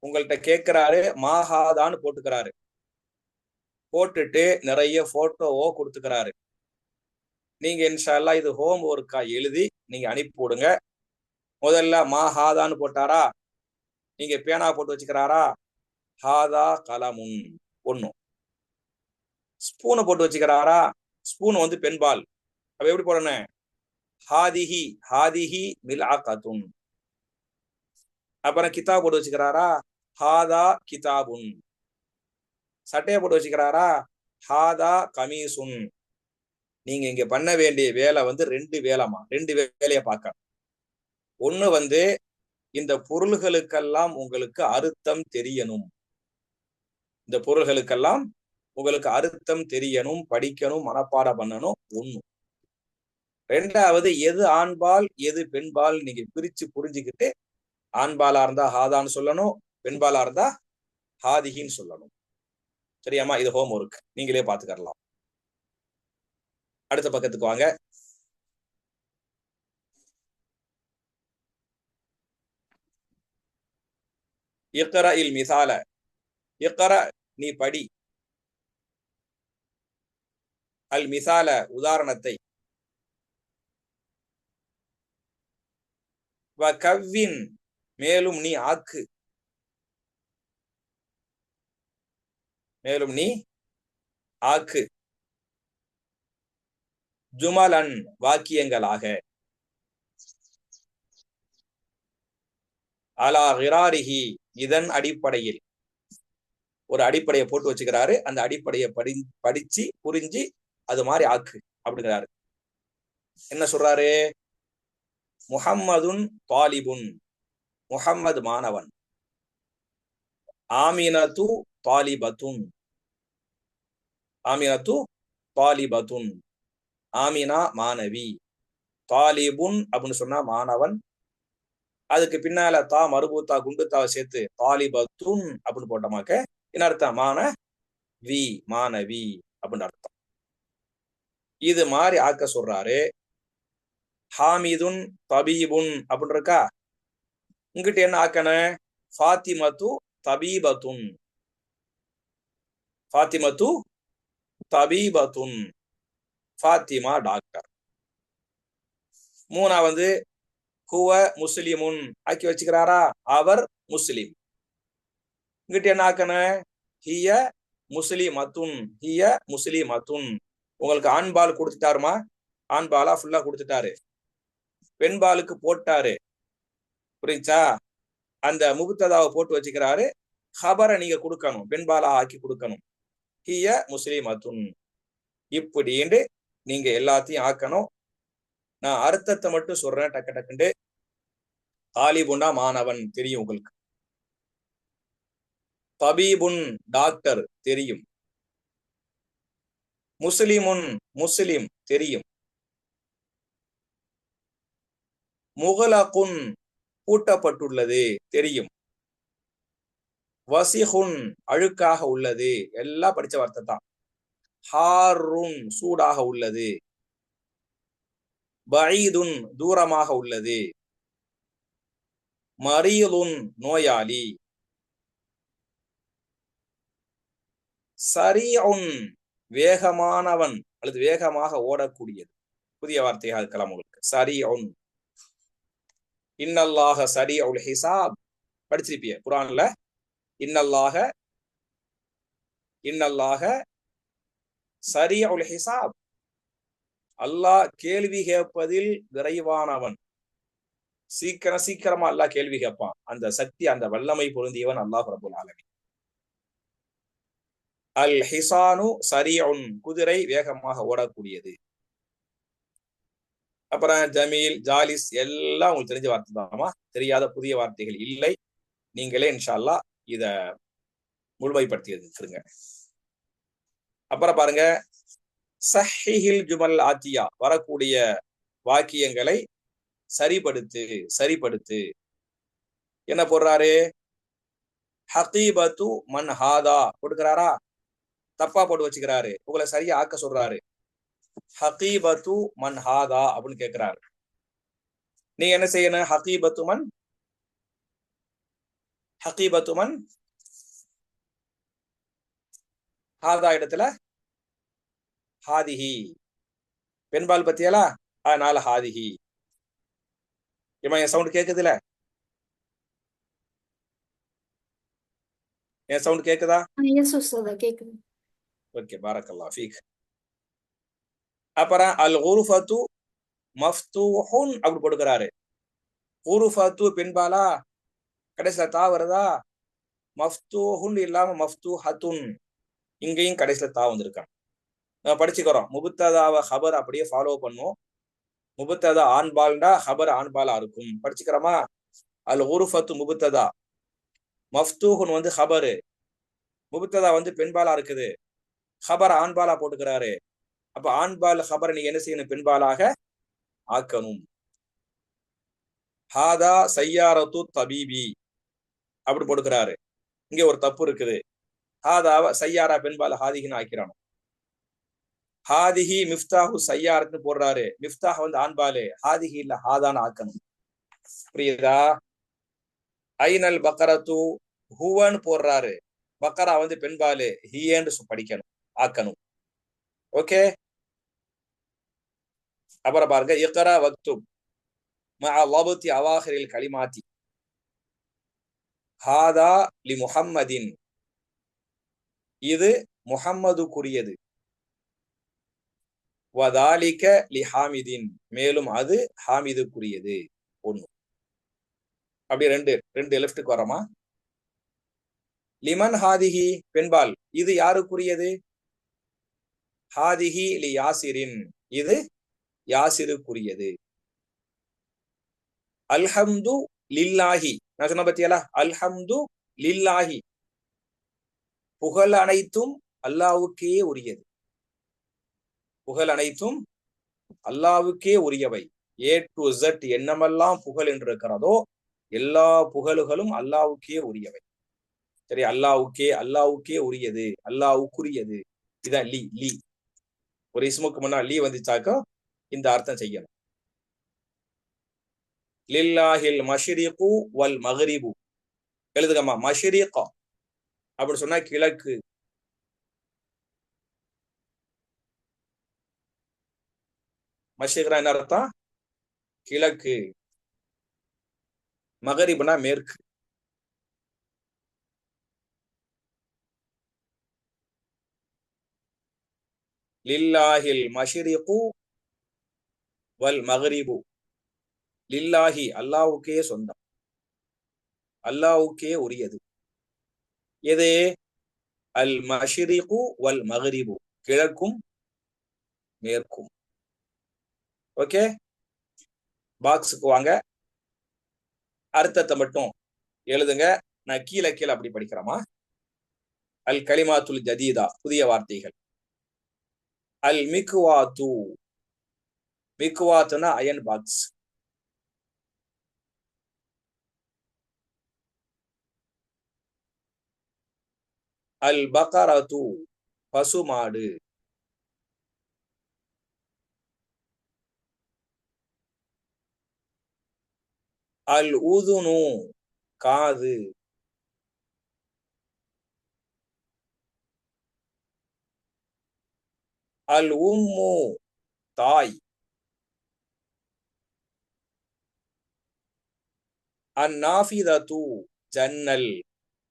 உங்கள்கிட்ட கேட்கிறாரு, மாஹாதான்னு போட்டுக்கிறாரு. போட்டுட்டு நிறைய போட்டோவோ கொடுத்துக்கிறாரு. நீங்க இன்ஷா அல்லாஹ் இது ஹோம் ஒர்க்கா எழுதி நீங்க அனுப்பி விடுங்க. முதல்ல மாஹாதான்னு போட்டாரா, நீங்க பேனா போட்டு வச்சுக்கிறாரா, ஹாதா கலமுன் ஒண்ணும். ஸ்பூனை போட்டு வச்சுக்கிறாரா, ஸ்பூன் வந்து பெண்பால், அப்ப எப்படி போடணும்? ஹாதிஹி, ஹாதிஹி மில்ஆகத்துன். அப்புறம் கிதாப் போட்டு வச்சுக்கிறாரா, ஹாதா கிதாபுன். சட்டையை போட்டு வச்சுக்கிறாரா, ஹாதா கமீசுன். நீங்க இங்க பண்ண வேண்டிய வேலை வந்து 2 வேலைமா. 2 வேலையை பார்க்க. ஒண்ணு வந்து இந்த பொருள்களுக்கெல்லாம் உங்களுக்கு அர்த்தம் தெரியணும். இந்த பொருள்களுக்கெல்லாம் உங்களுக்கு அர்த்தம் தெரியணும், படிக்கணும், மனப்பாடம் பண்ணணும். ஒண்ணு. 2வது எது ஆண்பால் எது பெண்பால் நீங்க பிரிச்சு புரிஞ்சுக்கிட்டு, ஆண்பாலா இருந்தா ஹாதான்னு சொல்லணும், பெண்பாலா இருந்தா ஹாதிகின்னு சொல்லணும். சரியாமா? இது ஹோம் ஒர்க், நீங்களே பாத்துக்கலாம். அடுத்த பக்கத்துக்கு வாங்க. இக்ரா இல் மிசால. இக்ரா நீ படி. அல் மிசால உதாரணத்தை, வ கவ்வின் மேலும் நீ ஆக்கு, மேலும் நீ ஆக்கு, ஜுமலன் வாக்கியங்களாக, அலா கிராரிஹி இதன் அடிப்படையில், ஒரு அடிப்படையை போட்டு வச்சுக்கிறாரு, அந்த அடிப்படையை படிச்சு புரிஞ்சு அது மாதிரி ஆக்கு அப்படிங்கிறாரு. என்ன சொல்றாரு? முஹம்மதுன் தாலிபுன், முஹம்மது மாணவன், ஆமினத்து தாலிபத்துன், ஆமினத்து தாலிபத்துன், ஆமினா மாணவி, தாலிபுன் அப்படின்னு சொன்னா மாணவன், அதுக்கு பின்னால தா மருபூத்தா குண்டுத்தாவை சேர்த்து தாலிபத்துன் அப்படின்னு போட்டோமாக்க என்ன அர்த்தம்? மாணவி, மாணவி அப்படின்னு அர்த்தம். இது மாதிரி ஆக்க சொல்றாரு. ஹாமிதுன் தபீபுன் அப்படின்னு இருக்கா, இங்கிட்ட என்ன ஆக்கணும்? ஃபாத்திமத்து தபீபத்துன், ஃபாத்திமத்து தபீபத்துன், ஃபாத்திமா டாக்டர். மூணா வந்து ஹுவ முஸ்லிமுன் ஆக்கி வச்சுக்கிறாரா, அவர் முஸ்லிம். இங்கிட்ட என்ன ஆக்கணும்? ஹிய முஸ்லிமத்துன், ஹிய முஸ்லிமத்துன். உங்களுக்கு ஆண்பால் கொடுத்துட்டாருமா, ஆண்பாலா ஃபுல்லா கொடுத்துட்டாரு, பெண்பாலுக்கு போட்டாரு, புரியுச்சா? அந்த முபுத்ததாவை போட்டு வச்சுக்கிறாரு, ஹபரை நீங்க கொடுக்கணும், பெண்பாலா ஆக்கி கொடுக்கணும், ஹிய முஸ்லிமத்துன். இப்படின்னு நீங்க எல்லாத்தையும் ஆக்கணும். நான் அர்த்தத்தை மட்டும் சொல்றேன் டக்கு டக்குண்டு. தாலிபுன்னா மாணவன் தெரியும் உங்களுக்கு, தபீபுன் டாக்டர் தெரியும், முஸ்லிமுன் முஸ்லிம் தெரியும், முகலகுன் பூட்டப்பட்டுள்ளது தெரியும், வசிஹுன் அழுக்காக உள்ளது, எல்லாம் படிச்ச வார்த்தை தான். ஹாருன் சூடாக உள்ளது, பஈதுன் தூரமாக உள்ளது, மரீதுன் நோயாளி, சரீஉன் வேகமானவன் அல்லது வேகமாக ஓடக்கூடியது. புதிய வார்த்தையாக இருக்கலாம் உங்களுக்கு. சரீஉன், இன்னல்லாஹ சரீஉல் ஹிசாப் படிச்சிருப்பிய குர்ஆன்ல. இன்னல்லாஹ சரீஉல் ஹிசாப், அல்லாஹ் கேள்வி கேட்பதில் விரைவானவன். சீக்கிரமா அல்லாஹ் கேள்வி கேட்பான். அந்த சக்தி, அந்த வல்லமை பொருந்தியவன் அல்லாஹ் ரப்பல் ஆலமீன். அல் ஹிசானு சரீஉன், குதிரை வேகமாக ஓடக்கூடியது. அப்புறம் ஜமீல், ஜாலிஸ் எல்லாம் உங்களுக்கு தெரிஞ்ச வார்த்தை தாமா, தெரியாத புதிய வார்த்தைகள் இல்லை. நீங்களே இன்ஷா அல்லாஹ் இத முழுமைப்படுத்தி எடுத்துருங்க. அப்புறம் பாருங்க, சஹிஹில் ஜுமல் ஆத்தியா, வரக்கூடிய வாக்கியங்களை சரிப்படுத்து. என்ன போடுறாரு? ஹகீபத்து மன் ஹாதா கொடுக்கிறாரா, தப்பா போட்டு வச்சுக்கிறாரு, உங்களை சரியா ஆக்க சொல்றாரு. ஹகீபத்து மன் ஹாதா அப்படின்னு கேட்கிறாரு. நீங்க என்ன செய்யணும்? ஹகீபத்து மன் ஹாதா இடத்துல ஹாதிஹி, பெண்பால் பத்தியலா, அதனால ஹாதிஹி. என் சவுண்ட் கேக்குதுல? என் சவுண்ட் கேக்குதா? ஓகே, பாரக்கல்லாஹ் ஃபீக். அப்புறம் அல் குர்ஃபத்து மஃப்தூஹுன் அப்படி போடுகிறாரு. குர்ஃபத்து பெண்பாலா, கடைசியில தா வருதா? மஃப்தூஹுன் இல்லாம மஃப்தூஹத்துன், இங்கேயும் கடைசியில தா வந்திருக்கான். நம்ம படிச்சுக்கிறோம். முபத்ததாவை ஹபர் அப்படியே ஃபாலோ பண்ணும். முபத்ததா ஆண்பால்டா ஹபர் ஆண்பாலா இருக்கும். படிச்சுக்கிறோமா? அல் குர்ஃபத்து முபத்ததா, மஃப்தூஹுன் வந்து ஹபரு, முபத்ததா வந்து பெண்பாலா இருக்குது, ஹபர் ஆண்பாலா போட்டுக்கிறாரு. அப்ப ஆண்பால் ஹபரை நீங்க என்ன செய்யணும்? பெண்பாலாக ஆக்கணும். ஹாதா சையாரத்து தபீபி அப்படி போட்டுக்கிறாரு. இங்க ஒரு தப்பு இருக்குது. ஹாதாவ சையாரா பெண்பால் ஹாதிகின்னு ஆக்கிறானோ. ஹாதிஹி மிஃப்தாஹு சையாரத்துன்னு போடுறாரு. மிஃப்தாஹ் வந்து ஆண்பாலு, ஹாதிஹி இல்ல ஹாதான்னு ஆக்கணும். புரியுதா? ஐனல் பக்கரத்து ஹுவன்னு போடுறாரு. பக்கரா வந்து பெண்பாலு, ஹியன்னு படிக்கணும், ஆக்கணும். ஓகே. அப்புறம் பாருங்க, இக்ரா வக்துப் மஅ லபத்தி அவாஹிரில் கலிமாத்தி ஹாதா லி முஹம்மதின், இது முஹம்மதுக்குரியது. வதாலிக லி ஹாமிதின், மேலும் அது ஹாமிதுக்குரியது. ஒண்ணு. அப்படி ரெண்டு ரெண்டு லெஃப்ட்டுக்கு வரமா. லிமன் ஹாதிஹி, பெண்பால், இது யாருக்குரியது? ஹாதிஹி லி யாசிரின், இது யாசிருக்குரியது. அல்ஹம்து லில்லாஹி, நான் சொன்ன பத்தியலா, அல்ஹம்து லில்லாஹி, புகழ் அனைத்தும் அல்லாவுக்கே உரியது. புகழ் அனைத்தும் அல்லாவுக்கே உரியவை. ஏ டு Z என்னமெல்லாம் புகழ் என்று இருக்கிறதோ எல்லா புகழுகளும் அல்லாவுக்கே உரியவை. சரி, அல்லாவுக்கே அல்லாவுக்கே உரியது, அல்லாவுக்குரியது. இதான் லீ லீ. ஒரு இஸ்முக்கு முன்னா லீ வந்துச்சாக்கா இந்த அர்த்தம் செய்யணும். லில்லாஹில் மஷ்ரிகு வல் மக்ரிபு, எழுதுகம்மா மஷ்ரிகா அப்படி சொன்னா கிழக்கு. மஷ்ரிக்னா என்ன அர்த்தம்? கிழக்கு. மகரிப்னா மேற்கு. லில்லாஹில் மஷ்ரிகு வல் மக்ரிபு, லில்லாஹி அல்லாவுக்கே சொந்தம், அல்லாவுக்கே உரியது. எது? அல் மஷ்ரிகு வல் மக்ரிபு, கிழக்கும் மேற்கும். ஓகே, பாக்ஸுக்கு வாங்க, அர்த்தத்தை மட்டும் எழுதுங்க. நான் கீழே கீழே அப்படி படிக்கிறோமா. அல் கலிமாத்துல் ஜதீதா, புதிய வார்த்தைகள். அல் மிக்வாத்து, மிக்வாத்துனா அயன் பாக்ஸ். அல் பகரத்து, பசுமாடு. அல் உதுனு, காது. அல் உம்மு, தாய். அந்நாஃபிதத்து, ஜன்னல்.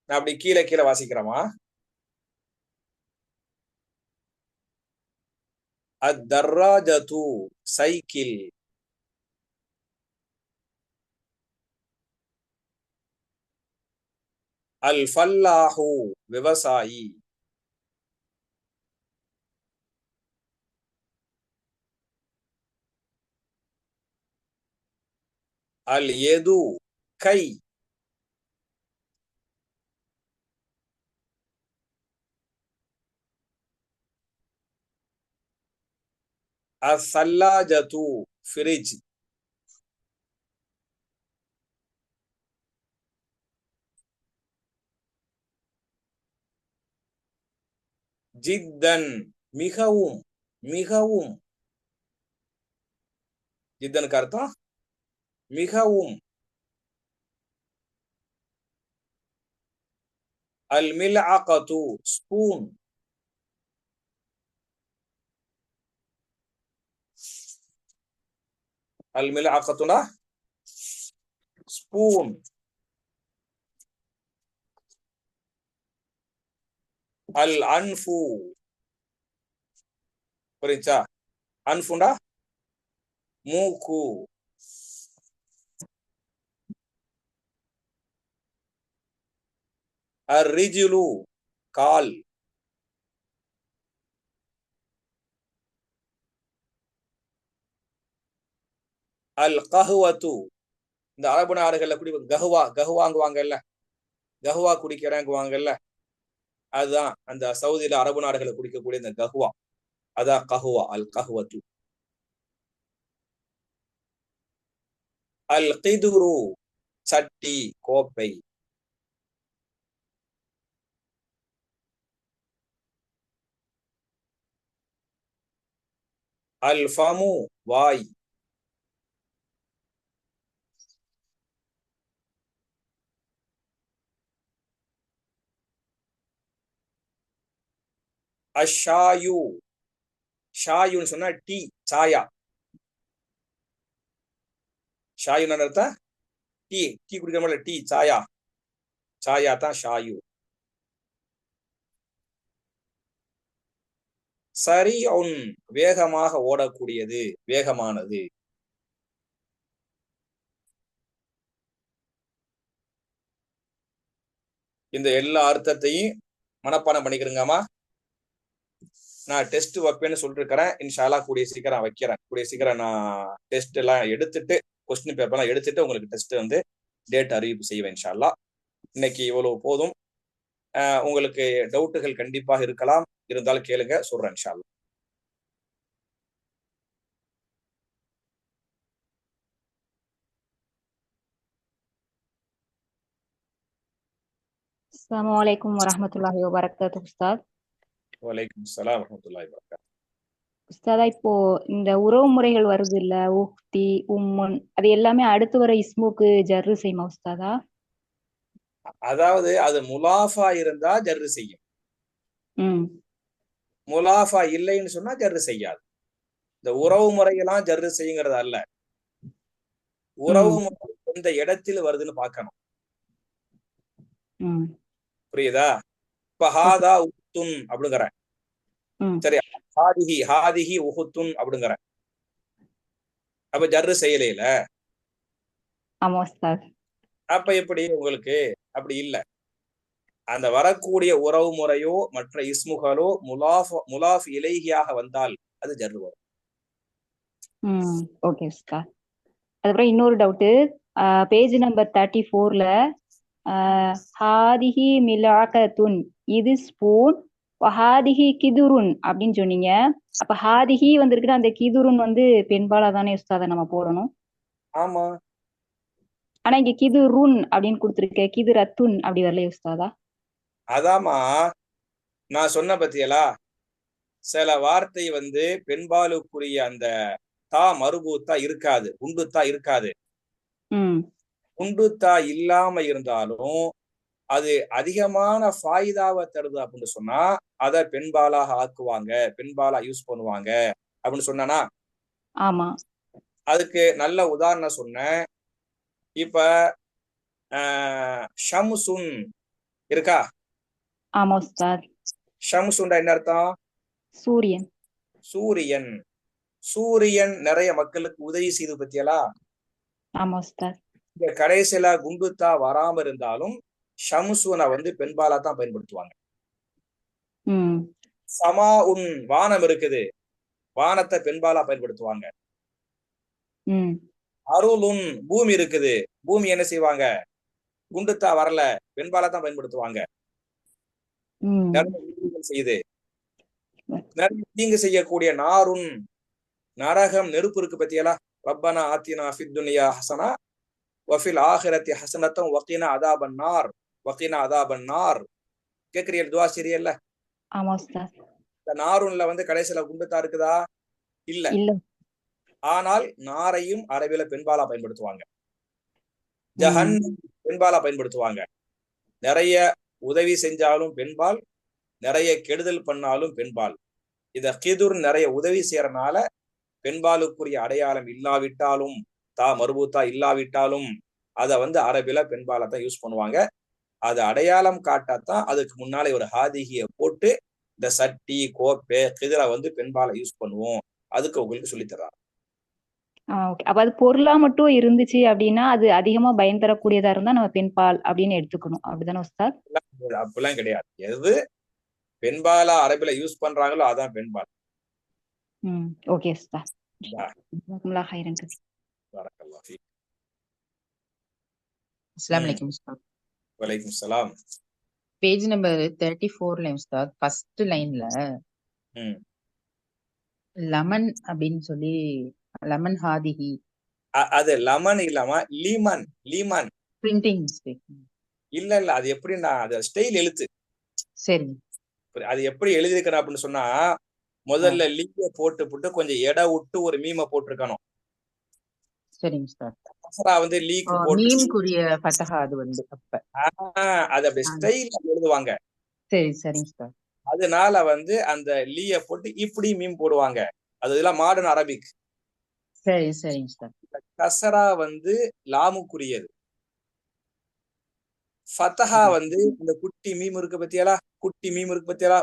நான் அப்படி கீழே கீழே வாசிக்கிறோமா. அத்தர்ராஜத்து, சைக்கிள். அல் ஃபல்லாஹு, விவசாயி. அல் எது, கை. அஸ்ஸல்லாஜத்து, ஃப்ரிட்ஜ். ஜித்தன், மிகவும் மிகவும். ஜித்தனுக்கு அர்த்தம் மிகவும். அல் மில்அகத்து, ஸ்பூன். அல் மில்அகத்துனா ஸ்பூன். அல் அன்ஃபு, புரிஞ்சா? அன்ஃபுண்டா மூக்கு. அர் ரிஜுலு, கால். அல் கஹ்வத்து, இந்த அரபு நாடுகள்ல குடி கஹ்வா கஹ்வாங்குவாங்கல்ல, கஹ்வா குடிக்கிறேங்குவாங்கல்ல, அதுதான் அந்த சவுதியில அரபு நாடுகளை குடிக்கக்கூடிய இந்த கஹ்வா, அதான் கஹ்வா, அல் கஹ்வத்து. அல் கிதுரு, சட்டி, கோப்பை. அல் ஃபமு, வாய். அஷாயு, ஷாயுன்னு சொன்னா டீ, சாயா. ஷாயுன்னு அர்த்தம் டீ. டீ குடிக்கிற மாதிரி டீ, சாயா. சாயா தான் ஷாயு. சரிஉன் வேகமாக ஓடக்கூடியது, வேகமானது. இந்த எல்லா அர்த்தத்தையும் மனப்பாடம் பண்ணிக்கிறேங்கம்மா. நான் டெஸ்ட் வைப்பேன்னு சொல்லிருக்கிறேன். இன்ஷால்லா கூடிய சீக்கிரம் வைக்கிறேன். கூடிய சீக்கிரம் நான் டெஸ்ட் எல்லாம் எடுத்துட்டு, கொஸ்டின் பேப்பர்லாம் எடுத்துட்டு உங்களுக்கு டெஸ்ட் வந்து டேட் அறிவிப்பு செய்வேன் இன்ஷால்லா. இன்னைக்கு இவ்வளவு போதும். உங்களுக்கு டவுட்டுகள் கண்டிப்பாக இருக்கலாம், இருந்தாலும் கேளுங்க, சொல்றேன் இன்ஷால்லா. அஸ்ஸலாமு அலைக்கும் வரஹ்மத்துல்லாஹி வபரகாத்துஹு உஸ்தாத். வலைக்கும் ஸலாம் வரஹ்மத்துல்லாஹி வபரகாத்துஹு. உஸ்தாதா, இப்போ இந்த உறவு முறைகள் வருது இல்ல, உக்தி, உம்முன், அது எல்லாமே அடுத்து வர இஸ்முக்கு ஜர்ரு செய்யுமா உஸ்தாதா? அதாவது அது முலாஃபா இருந்தா ஜர்ரு செய்யும், முலாஃபா இல்லைன்னு சொன்னா ஜர்ரு செய்யாது. இந்த உறவு முறையெல்லாம் ஜர்ரு செய்யுங்கிறது அல்ல, உறவு முறை எந்த இடத்தில் வருதுன்னு பார்க்கணும். புரியுதா? இப்ப ஹாதா உஹுத்துன் அப்படிங்கிற, சரி, ஹாதிஹி ஹாதிஹி உஹுத்துன் அப்படிங்கிற, அப்ப ஜர்ரு செய்யலையில. ஆமா உஸ்தாத். அப்ப எப்படி உங்களுக்கு? அப்படி இல்லை. அந்த வரக்கூடிய உறவு முறையோ மற்ற இஸ்முகளோ முலாஃப் இலைஹியாக வந்தால் அது ஜர்ரு வரும். ஓகே உஸ்தாத். அதுக்கப்புறம் இன்னொரு டவுட்டு, பேஜ் நம்பர் 34ல ஹாதிஹி மிலாகத்துன், இது ஸ்பூன், ஹாதிஹி கிதுருன் அப்படின்னு சொன்னீங்க. அப்ப ஹாதிஹி வந்திருக்கிற அந்த கிதுருன் வந்து பெண்பாலா தானே உஸ்தாத நம்ம போடணும்? ஆமா. ஆனா இங்க கிதுருன் அப்படின்னு கொடுத்துருக்க, கிதுரத்துன் அப்படி வரலையே உஸ்தாதா? அதாமா நான் சொன்ன பத்தியலா, சில வார்த்தை வந்து பெண்பாலுக்குரிய அந்த தா மருபூத்தா இருக்காது, உண்டுத்தா இருக்காது. உண்டுத்தா இல்லாம இருந்தாலும் அது அதிகமான ஃபாயிதாவை தருது அப்படின்னு சொன்னா அதை பெண்பாலாக ஆக்குவாங்க, பெண்பாலா யூஸ் பண்ணுவாங்க அப்படின்னு சொன்னா. ஆமா. அதுக்கு நல்ல உதாரணம் சொன்னேன். இப்ப ஷம்சுன் இருக்கா? ஆமா உஸ்தாத். ஷம்சுண்டா என்ன அர்த்தம்? சூரியன். சூரியன். சூரியன் நிறைய மக்களுக்கு உதவி செய்து பத்தியலா? ஆமா உஸ்தாத். இங்க கடைசியில குண்டுத்தா வராம இருந்தாலும் ஷம்சுனை வந்து பெண்பாலா தான் பயன்படுத்துவாங்க. சமா உன் வானம் இருக்குது, வானத்தை பெண்பாலா பயன்படுத்துவாங்க. அருளுன் பூமி இருக்குது, பூமி என்ன செய்வாங்க? குண்டுத்தா வரல, பெண்பாலா தான் பயன்படுத்துவாங்க. செய்யுது, நிறைய தீங்கு செய்யக்கூடிய நாருன், நரகம் நெருப்பு இருக்கு பத்தியலா? ரப்பனா ஆத்தினா ஃபித் துன்யா ஹஸனா வஃபில் ஆஹிரத்தி ஹஸனத்தம் வகீனா அதாபன் நார், வகீனா அதாபன் நார். கேக்குறீங்க துவா சரியல்ல? ஆமா உஸ்தாத். இந்த நாருன்ல வந்து கடைசியில குண்டுத்தா இருக்குதா? இல்ல. ஆனால் நாரையும் அரபில பெண்பாலா பயன்படுத்துவாங்க. ஜஹன்னம் பெண்பாலா பயன்படுத்துவாங்க. நிறைய உதவி செஞ்சாலும் பெண்பால், நிறைய கெடுதல் பண்ணாலும் பெண்பால். இத கிதுர் நிறைய உதவி செய்யறனால பெண்பாலுக்குரிய அடையாளம் இல்லாவிட்டாலும், தா மருபூத்தா இல்லாவிட்டாலும் அதை வந்து அரபில பெண்பாலை தான் யூஸ் பண்ணுவாங்க. அது அடையாளம் காட்டத்தான் அதுக்கு முன்னாலே ஒரு ஹாதிகிய போட்டு இந்த சட்டி கோப்பை கிதிரை வந்து பெண்பாலை யூஸ் பண்ணுவோம். அதுக்கு உங்களுக்கு சொல்லித்தர்றாங்க. அப்ப அது பொருளா மட்டும் இருந்துச்சு அப்படின்னா அது அதிகமா பயன் தரக்கூடியதா இருந்தா நம்ம பெண்பால் அப்படின்னு எடுத்துக்கணும், அப்படிதானே உஸ்தாத்? அப்படிலாம் கிடையாது. எது பெண்பாலா அரபில யூஸ் பண்றாங்களோ அதான் பெண்பால். ஓகே உஸ்தாத். ஜஸாக்குமுல்லாஹ் ஹைரன் கஸீர். பரக்கல்லாஹ் ஃபீக். அஸ்ஸலாமு அலைக்கும் உஸ்தாத். வலைக்கும் ஸலாம். பேஜ் நம்பர் 34ல உஸ்தாத் ஃபர்ஸ்ட் லைன்ல லெமன் அப்படின்னு சொல்லி, லெமன் ஹாதிஹி, அது லெமன் இல்லாம லீமன். Lehman printing mistake. இல்ல இல்ல, அது எப்படின்னா அது ஸ்டைல் எழுத்து. சரி, அது எப்படி எழுதிருக்கணும் அப்படின்னு சொன்னா, முதல்ல லீய போட்டு கொஞ்சம் எடை விட்டு ஒரு மீமை போட்டிருக்கணும். சரிங்க உஸ்தாத். வந்து லீக்கு போட்டு மீம்க்குரிய ஃபதஹா அது வந்து அப்ப அது அப்படி ஸ்டைல் எழுதுவாங்க. சரி சரிங்க உஸ்தாத். அதனால வந்து அந்த லீய போட்டு இப்படி மீம் போடுவாங்க. அது இதெல்லாம் மாடர்ன் அரபிக். சரிங்க உஸ்தாத். கசரா வந்து லாமுக்குரியது, ஃபதஹா சரி. வந்து இந்த குட்டி மீம் இருக்கு பத்தியாலா, குட்டி மீம் இருக்கு பத்தியாலா,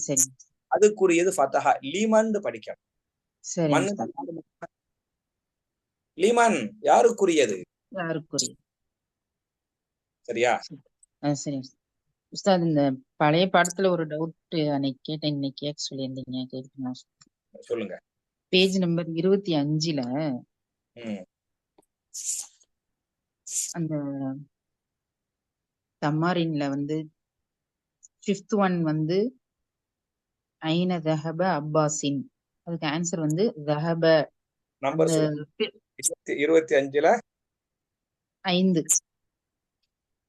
சரி அதுக்குரியது ஃபதஹா. லீமன் படிக்கணும். சரிங்க மண் உஸ்தாத். லீமன் யாருக்குரியது? யாருக்குரிய. சரியா? சரிங்க உஸ்தாத். இந்த பழைய பாடத்துல ஒரு டவுட் அன்னைக்கு கேட்டேன், இன்னைக்கு கேட்க சொல்லியிருந்தீங்க, கேட்குறீங்களா? சொல்லுங்க. பேஜ் நம்பர் 25ல ம். அந்த தம்மாரின்ல வந்து 5th ஒன் வந்து ஐன தஹப அப்பாசின், அதுக்கு ஆன்சர் வந்து தஹப. நம்பர் அந்த சொல்லுங்க. 25ல 5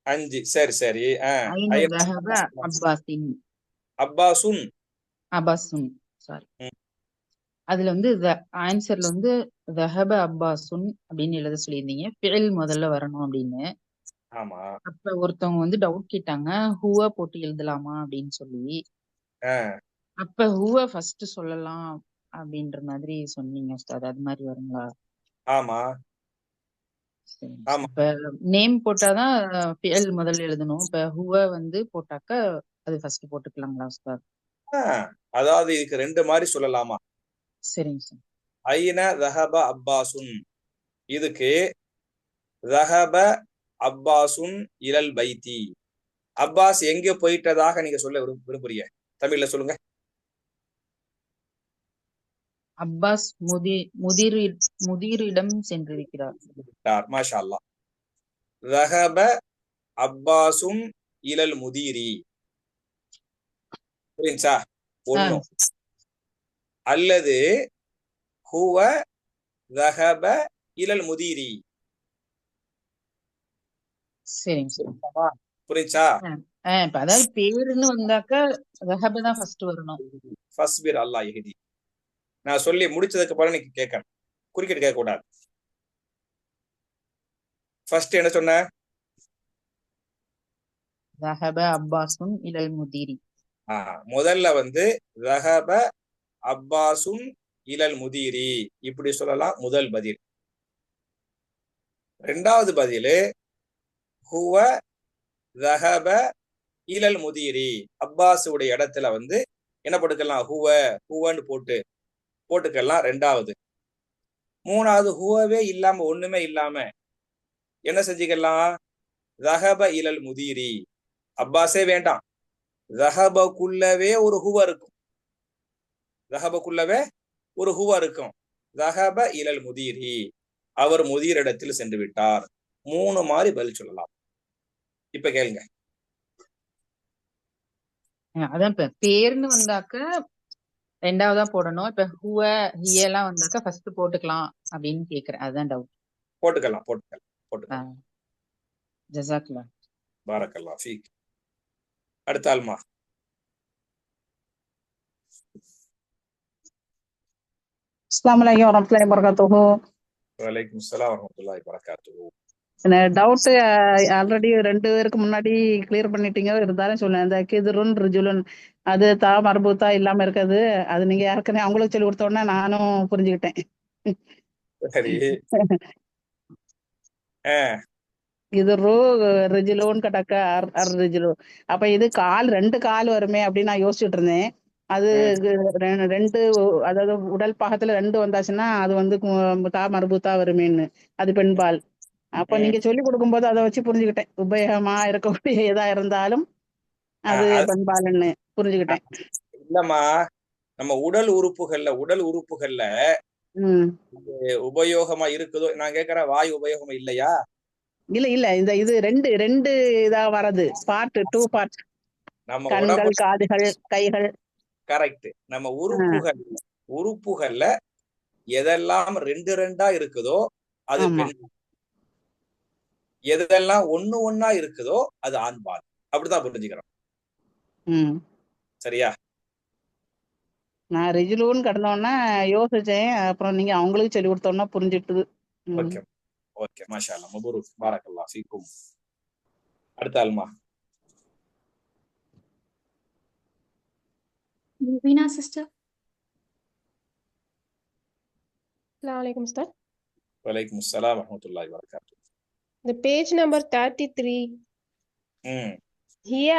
5. சரி சரி. ஐன தஹப அப்பாசின், அப்பாசுன். அபாசுன், சாரி. ம். அதுல வந்து ஆன்சர்ல வந்து தஹப அப்பாசுன் அப்படின்னு எழுத சொல்லியிருந்தீங்க, ஃபிஇல் முதல்ல வரணும் அப்படின்னு. ஆமா. அப்ப ஒருத்தவங்க வந்து டவுட் கேட்டாங்க, ஹுவ போட்டு எழுதலாமா அப்படின்னு சொல்லி. அப்ப ஹுவ ஃபர்ஸ்ட் சொல்லலாம் அப்படின்ற மாதிரி சொன்னீங்க உஸ்தாத், அது மாதிரி வருங்களா? ஆமா சரி. ஆமா. இப்ப நேம் போட்டாதான் ஃபிஇல் முதல்ல எழுதணும், இப்ப ஹுவ வந்து போட்டாக்க அது ஃபர்ஸ்ட் போட்டுக்கலாங்களா உஸ்தாத்? அதாவது இதுக்கு 2 மாதிரி சொல்லலாமா? சரிங்க சார். ஐன தஹப அப்பாசுன், இதுக்கு தஹப அப்பாசுன் இலல் பைத்தி, அப்பாஸ் எங்க போயிட்டதாக நீங்க சொல்ல விரும்புறீங்க? தமிழ்ல சொல்லுங்க. அப்பாஸ் முதிரிடம் சென்றிருக்கிறார். மாஷா அல்லாஹ். தஹப அப்பாசுன் இலல் முதீரி. புரியுச்சா? ஒண்ணு. அல்லது ஹுவ தஹப இலல் முதீரி. சரிங்க சார். புரியுச்சா? இப்ப அதாவது பேருன்னு வந்தாக்க ரஹப தான் ஃபர்ஸ்ட் வரணும். ஃபஸ்பிர் அல்லாஹ் யஹ்தி. நான் சொல்லி முடிச்சதுக்கு அப்புறம் நீங்க கேட்கணும், குறுக்கிட்டு கேட்க கூடாது. ஃபர்ஸ்ட் என்ன சொன்ன? ரஹப அப்பாசுன் இலல் முதீரி. முதல்ல வந்து ரஹப அப்பாசுன் இலல் முதீரி இப்படி சொல்லலாம், முதல் பதில். இரண்டாவது பதில் ஹுவ ரஹப இலல் முதீரி, அப்பாஸ் உடைய இடத்துல வந்து என்ன போட்டுக்கலாம்? ஹுவன்னு போட்டுக்கலாம். ரெண்டாவது. மூணாவது ஹுவவே இல்லாம, ஒண்ணுமே இல்லாம என்ன செஞ்சுக்கலாம்? ரஹப இலல் முதீரி, அப்பாஸே வேண்டாம், ரஹபக்குள்ளவே ஒரு ஹுவ இருக்கும், ரஹபக்குள்ளவே ஒரு ஹுவ இருக்கும். ரஹப இலல் முதீரி, அவர் முதீர் இடத்தில் சென்று விட்டார். 3 மாதிரி பதில் சொல்லலாம். இப்ப கேளுங்க. அதான் இப்ப பேர்னு வந்தாக்க ரெண்டாவதா போடணும், இப்ப ஹுவ ஹிய எல்லாம் வந்தாக்க ஃபர்ஸ்ட் போட்டுக்கலாம் அப்படின்னு கேக்குறேன், அதுதான் டவுட். போட்டுக்கலாம். ஜஸாக்கல்லாஹ். பாரக்கல்லாஹ் ஃபீக். அடுத்த ஆல்மா. அஸ்ஸலாமு அலைக்கும் வரஹ்மத்துல்லாஹி வபரகாத்துஹு. வலைக்கும் ஸலாம் வரஹ்மத்துல்லாஹி வபரகாத்துஹு. டவுட் ஆல்ரெடி 2 பேருக்கு முன்னாடி கிளியர் பண்ணிட்டீங்க, இருந்தாலும் சொன்னேன். இந்த கிதுருன் ரிஜுலுன் அது தா மர்பூத்தா இல்லாம இருக்குது, அது நீங்க ஏற்கனவே அவங்களுக்கு சொல்லி கொடுத்தோன்னே நானும் புரிஞ்சுக்கிட்டேன். சரி. இது ரூ ரிஜுலூன் கடக்க அர் ரிஜுலு. அப்ப இது கால் 2 கால் வருமே அப்படின்னு நான் யோசிச்சுட்டு இருந்தேன். அது 2 அதாவது உடல் பாகத்துல 2 வந்தாச்சுன்னா அது வந்து தா மர்பூத்தா வருமேன்னு, அது பெண்பால். அப்ப நீங்க சொல்லி கொடுக்கும்போது அதை வச்சு புரிஞ்சுக்கிட்டேன், உபயோகமா இருக்கக்கூடிய எதா இருந்தாலும் அது பெண்பால்னு புரிஞ்சுக்கிட்டேன். இல்லம்மா, நம்ம உடல் உறுப்புகள்ல உபயோகமா இருக்குதோ? நான் கேட்கிறேன், வாய் உபயோகமா இல்லையா? இல்ல இது ரெண்டு இதா வரது, பார்ட் 2 பார்ட். நம்ம கண்கள், காதுகள், கைகள். கரெக்ட். நம்ம உறுப்புகள்ல எதெல்லாம் 2 இருக்குதோ அது பெண், எதெல்லாம் ஒண்ணா இருக்குதோ அது ஆண்பால். அப்படிதான் புரிஞ்சுக்கிறோம். சரியா? நான் ரிஜுலூன்னு கடந்தோன்னா யோசிச்சேன், அப்புறம் நீங்க அவங்களுக்கு சொல்லி கொடுத்தோன்னா புரிஞ்சுட்டுது. ஓகே மாஷா அல்லாஹ், மபரூக், பாரக்கல்லாஹ் ஃபீக்கும். அடுத்த ஆல்மா. வீணா சிஸ்டர். Assalamualaikum Ustaz. வலைக்கும் அஸ்ஸலாம் வரஹ்மத்துல்லாஹி வபரகாத்துஹு. The page number 33. ம் Hiya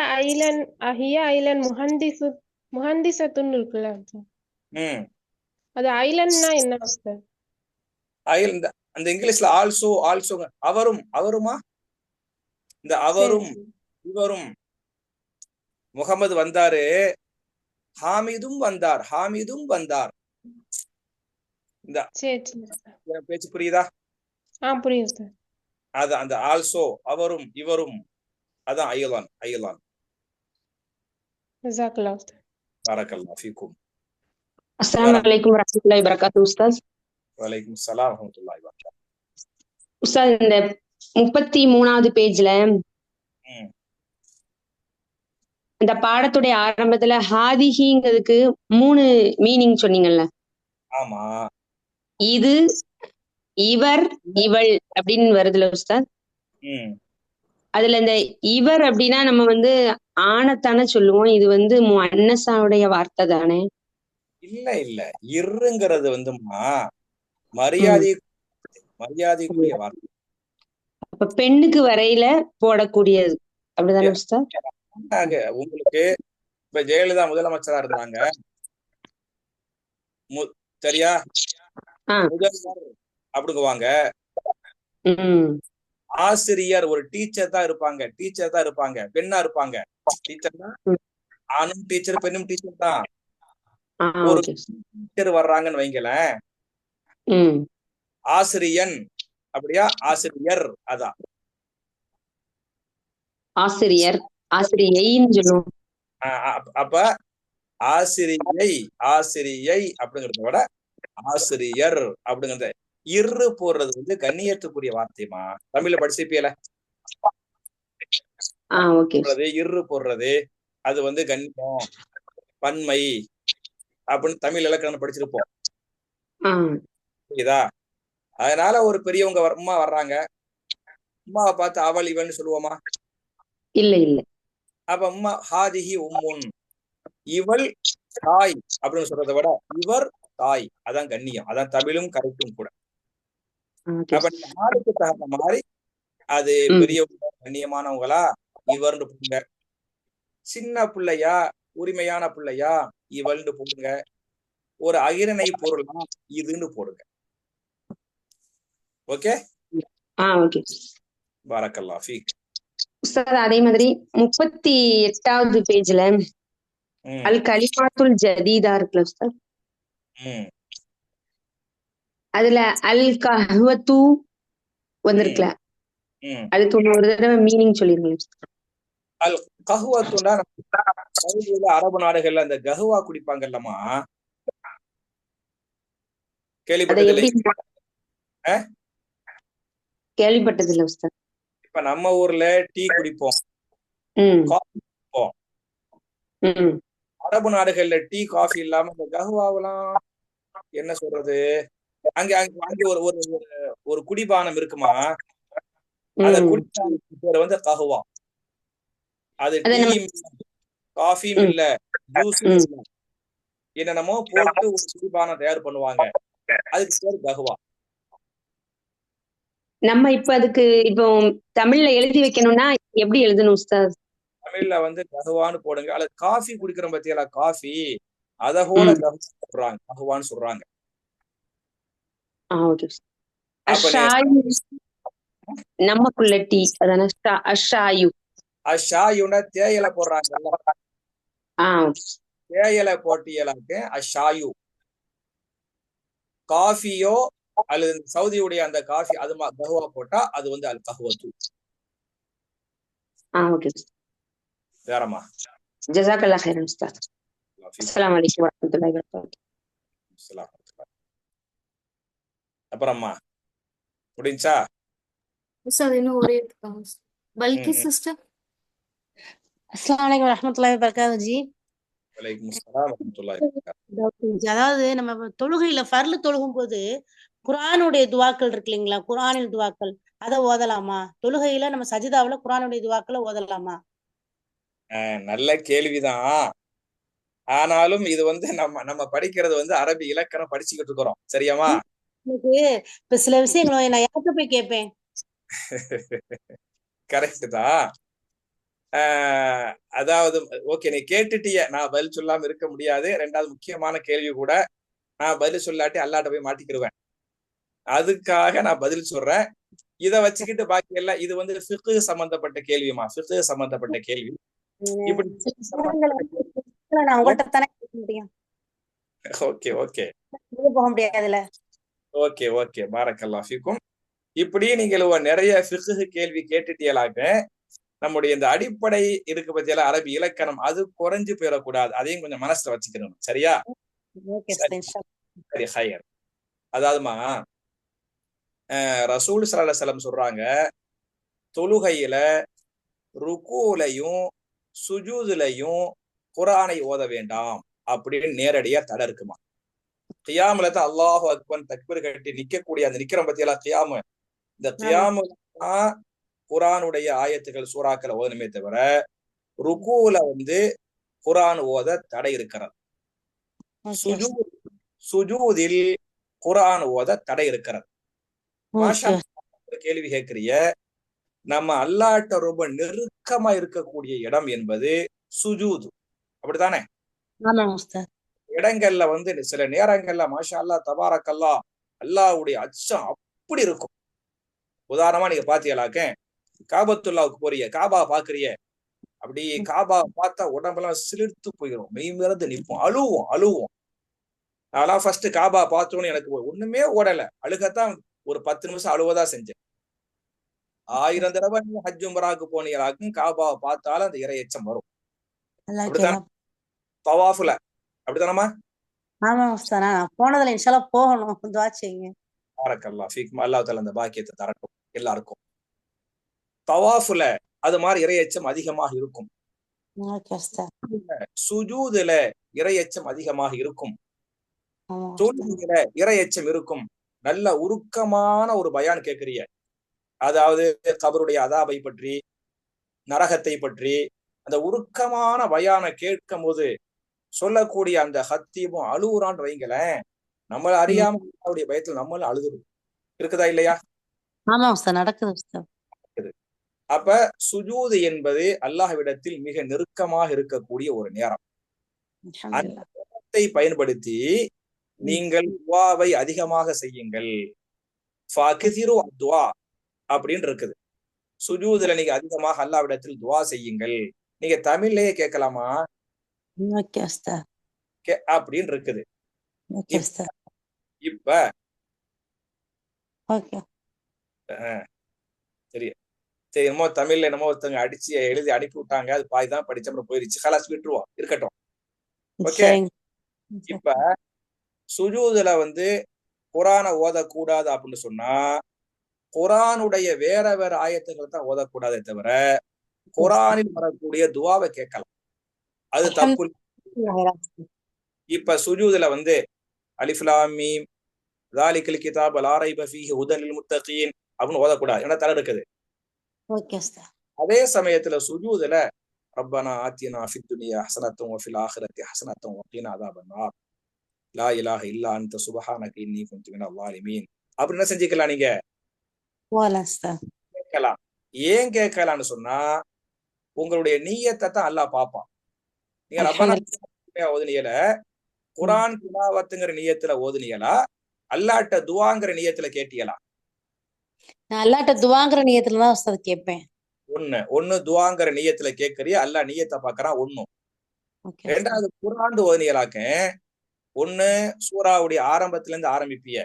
island muhandisatun இருக்குல்ல Ustaz. ம் அது ஐலண்ட்னா என்ன Ustaz? இந்த அந்த இங்கிலீஷ்ல ஆல்சோ அவருமா இந்த சரி அவரும் இவரும் முகமது வந்தாரு, ஹாமிதும் வந்தார். இந்த சரி சரி Ustaz. பேச்சு புரியுதா? புரியுது Ustaz. அது அந்த ஆல்சோ அவரும் இவரும் அதான் ஐலான். ஜஸாக்கல்லாஹ் Ustaz. பாரக்கல்லாஹு ஃபீக்கும். அஸ்ஸலாமு அலைக்கும் வரஹ்மத்துல்லாஹி வபரகாத்துஹு உஸ்தாஸ். வலைக்கும் ஸலாம் வரஹ்மத்துல்லாஹி வபரகாத்துஹு. உஸ்தாஸ், இந்த 33வது பேஜ்ல ம் இந்த பாடத்துடைய ஆரம்பத்துல ஹாதிஹிங்கிறதுக்கு 3 மீனிங் சொன்னீங்கல்ல. ஆமா, இது, இவர், இவள் அப்படின்னு வருதுல உஸ்தாஸ். ம் அதுல இந்த இவர் அப்படின்னா நம்ம ஆணத்தானே சொல்லுவோம். இது முஅன்னஸாவுடைய வார்த்தை தானே? இல்ல இருங்கிறது வந்துமா ம். மரியாதைக்குரிய வார்த்தை. அப்ப பெண்ணுக்கு வரையில போடக்கூடியது அப்படிதானே ஏ, உஸ்தாஸ்? உங்களுக்கு இப்ப ஜெயலலிதா முதலமைச்சரா இருந்தாங்க, சரியா? ஆ. முதல்வர் அப்படிங்குவாங்க. ம். ஆசிரியர் ஒரு டீச்சர் தான் இருப்பாங்க, பெண்ணா இருப்பாங்க. டீச்சர் தான், ம். ஆணும் டீச்சர் பெண்ணும் டீச்சர் தான். ஆ, ஒரு ஓகே. டீச்சர் வர்றாங்கன்னு வைங்களேன், ம். ஆசிரியன் அப்படியா, ஆசிரியர் அதான். ஆசிரியர், ஆசிரியைன்னு சொல்லுவோம். அப்ப ஆசிரியை அப்படிங்கறத விட ஆசிரியர் அப்படிங்கறத இரு போடுறது கண்ணியத்துக்குரிய வார்த்தைமா. தமிழ்ல படிச்சிருப்பியல, ஓகே. இரு போடுறது அது கண்ணியம், பன்மை அப்படின்னு தமிழ் இலக்கணம் படிச்சிருப்போம், புரியுதா? அதனால ஒரு பெரியவங்க அம்மா வர்றாங்க, அம்மாவை பார்த்து அவள் இவன்னு சொல்லுவோமா? இல்ல. அப்ப அம்மா ஹாதிஹி உம்முன், இவள் தாய் அப்படின்னு சொல்றதை விட இவர் தாய், அதான் கண்ணியம், அதான் தமிழும் கரெக்டும் கூட. அப்ப நாளுக்கு தகுந்த மாதிரி அது பெரியவங்க கண்ணியமானவங்களா இவர்னு போடுங்க, சின்ன பிள்ளையா உரிமையான பிள்ளையா இவள்னு போடுங்க, ஒரு அகிரணை பொருளா இதுன்னு போடுங்க. Okay, okay. பாரக்கல்லாஹு ஃபீக். உஸ்தாத், அதே மாதிரி 38வது பேஜ்ல அல் கலிமாத்துல் ஜதீதா இருக்குல்ல உஸ்தாத், அதுல அல் கஹ்வத்து வந்திருக்குல, அதுக்கு ஒரு தடவை மீனிங் சொல்லிருங்க. அல் கஹ்வத்துன்னா அரபு நாடுகள்ல அந்த கஹ்வா குடிப்பாங்கல்லமா, கேள்விப்பட்டது இல்ல உஸ்தாத். இப்ப நம்ம ஊர்ல டீ குடிப்போம், காஃபி குடிப்போம். அரபு நாடுகள்ல டீ காஃபி இல்லாம இந்த கஹ்வாவெல்லாம் என்ன சொல்றது, அங்க ஒரு ஒரு குடிபானம் இருக்குமா, அந்த குடிபானத்துக்கு பேர் கஹ்வா. அது டீயும் காஃபியும் இல்ல, ஜூஸும் இல்ல, என்னென்னமோ போட்டு ஒரு குடிபானம் தயார் பண்ணுவாங்க, அதுக்கு பேர் கஹ்வா. நம்ம அதுக்கு தமிழ்ல எழுதி வைக்கணும்னா எப்படி எழுதணும் உஸ்தாத்? தமிழ்ல கஹ்வான்னு போடுங்க, அல்லது காஃபி குடிக்கிறோம் பத்தியா, காஃபி அத கூட கஹ்வான்னு சொல்றாங்க. நமக்குள்ள டீ அதான அஷாயு. அஷாயுனா தேயிலை போடுறாங்கல்ல, தேயிலை போட்டியலாக்கு அஷாயு. காஃபியோ அல்லது சவுதியுடைய அந்த காஃபி அது கஹ்வா போட்டா அது அல் கஹ்வத்து. வேறமா? ஜஸாக்கல்லாஹ் ஹைரன் உஸ்தாத். அஸ்ஸலாமு அலைக்கும் வரஹ்மத்துல்லாஹி வபரகாத்துஹு. அப்புறமா முடிஞ்சா உஸ்தாத் இன்னும் ஒரே பல்கி சிஸ்டர். அஸ்ஸலாமு அலைக்கும் வரஹ்மத்துல்லாஹி வபரகாத்துஹு ஜி. வலைக்கும் ஸலாம் வரஹ்மத்துல்லாஹி வபரகாத்துஹு. அதாவது நம்ம தொழுகையில ஃபர்லு தொழுகும் போது குர்ஆனுடைய துஆக்கள் இருக்கு இல்லைங்களா, குர்ஆனில் துஆக்கள் அதை ஓதலாமா? தொழுகையில நம்ம சஜிதாவுல குர்ஆனுடைய துஆக்களை ஓதலாமா? நல்ல கேள்விதான். ஆனாலும் இது நம்ம படிக்கிறது அரபி இலக்கணம் படிச்சுக்கிட்டு இருக்கிறோம், சரியாமா? எனக்கு இப்ப சில விஷயங்களை நான் யார்கிட்ட போய் கேட்பேன்? கரெக்ட் தான். அதாவது ஓகே, நீ கேட்டுட்டிய, நான் பதில் சொல்லாம இருக்க முடியாது. ரெண்டாவது முக்கியமான கேள்வி கூட, நான் பதில் சொல்லாட்டி அல்லாட்ட போய் மாட்டிக்கிடுவேன். அதுக்காக நான் பதில் சொல்றேன். இதை வச்சுக்கிட்டு பாக்கி எல்லாம் இது வந்து ஃபிக்ஹ் சம்பந்தப்பட்ட கேள்விமா, ஃபிக்ஹ் சம்பந்தப்பட்ட கேள்வி. இப்படி நான் உங்கள்கிட்ட தானே கேட்க முடியும். ஓகே ஓகே போக முடியாதுல்ல. ஓகே ஓகே பாரக்கல்லாஹ் ஃபீக்கும். இப்படி நீங்கள் நிறைய ஃபிக்ஹ் கேள்வி கேட்டுட்டீங்களாக்க நம்முடைய இந்த அடிப்படை இருக்கு பத்தியெல்லாம் அரபி இலக்கணம் அது குறைஞ்சு போயிடக்கூடாது. அதையும் கொஞ்சம் மனசுல வச்சுக்கணும். சரியா? சரி ஹையர். அதாவதுமா ரசூல் ஸல்லல்லாஹு அலைஹி வஸல்லம் சொல்றாங்க, தொழுகையில ருக்கூலையும் சுஜூதுலையும் குர்ஆனை ஓத வேண்டாம் அப்படின்னு நேரடியா தடை இருக்குமா. கியாமுல தான் அல்லாஹு அக்பர் தக்பீர் கட்டி நிக்கக்கூடிய அந்த நிக்கிறம் பத்தியெல்லாம் கியாமு, இந்த கியாமுல தான் குர்ஆனுடைய ஆயத்துகள் சூறாக்களை ஓதணுமே தவிர ருக்கூல வந்து குர்ஆன் ஓத தடை இருக்கிறது. சுஜூதில் குர்ஆன் ஓத தடை இருக்கிறது. மாஷா கேள்வி கேட்கிறிய, நம்ம அல்லாஹ்ட்ட ரொம்ப நெருக்கமா இருக்கக்கூடிய இடம் என்பது சுஜூது, அப்படித்தானே? இடங்கள்ல வந்து சில நேரங்கள்ல மாஷா அல்லாஹ் தபாரக்கல்லாஹ் அல்லாஹ்வுடைய அச்சம் அப்படி இருக்கும். உதாரணமா நீங்க பாத்தீங்களாக்க, காபத்துல்லாவுக்கு போறிய, காபா பாக்குறிய, அப்படி காபா பார்த்தா உடம்பெல்லாம் சிலிர்த்து போயிடும், மெய்மறந்து நிற்போம், அழுவோம். அதெல்லாம் ஃபர்ஸ்ட் காபா பார்த்தோன்னு எனக்கு ஒண்ணுமே ஓடல, அழுகத்தான் ஒரு 10 நிமிஷம் அழுவதா செஞ்சேன். 1000 தடவை ஹஜ் உம்ராக்கு போனீங்களாக்கும் காபாவை பார்த்தாலும் அந்த இறையச்சம் வரும். அப்படித்தானே? தவாஃப்ல அப்படித்தானமா? ஆமா உஸ்தாத், நான் போனதுல இன்ஷால்லா போகணும், துஆ செய்யுங்க. பாரக்கல்லாஹ் ஃபீக்கும். அல்லாஹ் தஆலா அந்த பாக்கியத்தை தரட்டும் எல்லாருக்கும். தவாஃப்ல அது மாதிரி இறையச்சம் அதிகமாக இருக்கும். சுஜூதுல இறையச்சம் அதிகமாக இருக்கும். தொழுகையில இறையச்சம் இருக்கும். நல்ல உருக்கமான ஒரு பயான் கேட்கிறிய, அதாவது கபருடைய அதாபை பற்றி, நரகத்தை பற்றி அந்த உருக்கமான பயான கேட்கும் போது சொல்லக்கூடிய அந்த ஹத்தீபும் அழுவுறான்னு வைங்களேன், நம்மள அறியாம அவருடைய பயத்தில் நம்மளும் அழுதுரும். இருக்குதா இல்லையா? ஆமா உஸ்தாத், நடக்குது. அப்ப சுஜூது என்பது அல்லாஹ்விடத்தில் மிக நெருக்கமாக இருக்கக்கூடிய ஒரு நேரம். அந்த நேரத்தை பயன்படுத்தி நீங்கள் துஆவை அதிகமாக செய்யுங்கள். ஃபக்ஸிரு துஆ அப்படின்னு இருக்குது. சுஜூதுல நீங்க அதிகமாக அல்லாஹ்விடத்தில் துஆ செய்யுங்கள். நீங்க தமிழ்லயே கேட்கலாமா அப்படின்னு இருக்குது. இப்ப சரி சரி, என்னமோ தமிழ்ல என்னமோ ஒருத்தவங்க அடிச்சு எழுதி அனுப்பி விட்டாங்க, அது பாய்தான் படிச்சோம் போயிருச்சு, கலாஸ் விட்டுருவோம், இருக்கட்டும். ஓகே. இப்ப சுஜூதுல வந்து குர்ஆனை ஓதக்கூடாது அப்படின்னு சொன்னா குர்ஆனுடைய வேற ஆயத்துக்கள் தான் ஓதக்கூடாதே தவிர குர்ஆனில் வரக்கூடிய துஆவை கேட்கலாம், அது தப்பு. இப்ப சுஜூதுல வந்து அலிஃப் லாம் மீம் ஸாலிகல் கிதாபு லா ரைப ஃபீஹி ஹுதல் லில் முத்தகீன் அப்படின்னு ஓதக்கூடாது, ஏன்னா தடை இருக்குது. அதே சமயத்துல சுஜூதுல ரப்பனா ஆத்தினா ஃபித் துன்யா ஹஸனத்தும் வ ஃபில் ஆখিরাতি ஹஸனத்தும் வ கீனா அஸாபன்னார் லா இலாஹ இல்லா அன்த சுப்ஹானக இன்னி குன்து மினல் ஸாலிமீன் அப்படி என்ன செஞ்சுக்கலாம், நீங்க கேட்கலாம். ஏன் கேட்கலாம்னு சொன்னா உங்களுடைய நிய்யத்தை தான் அல்லாஹ் பார்ப்பான். நீங்க ரப்பனா ஓதுனியல குர்ஆன் திலாவத்துங்கிற நியத்துல ஓதுனியலா, அல்லாஹ்ட்ட துஆங்கிற நியத்துல கேட்டியலா? நான் அல்லாஹ்ட்ட துஆங்கிற நியத்துல தான் உஸ்தாத் கேட்பேன். ஒன்னு துஆங்கிற நியத்துல கேட்கறிய, அல்லாஹ் நியத்தை பார்க்கறான். ஒண்ணு. ரெண்டாவது குர்ஆன் ஓதுனியலாக்க ஒண்ணு சூராவுடைய ஆரம்பத்துல இருந்து ஆரம்பிப்பிய,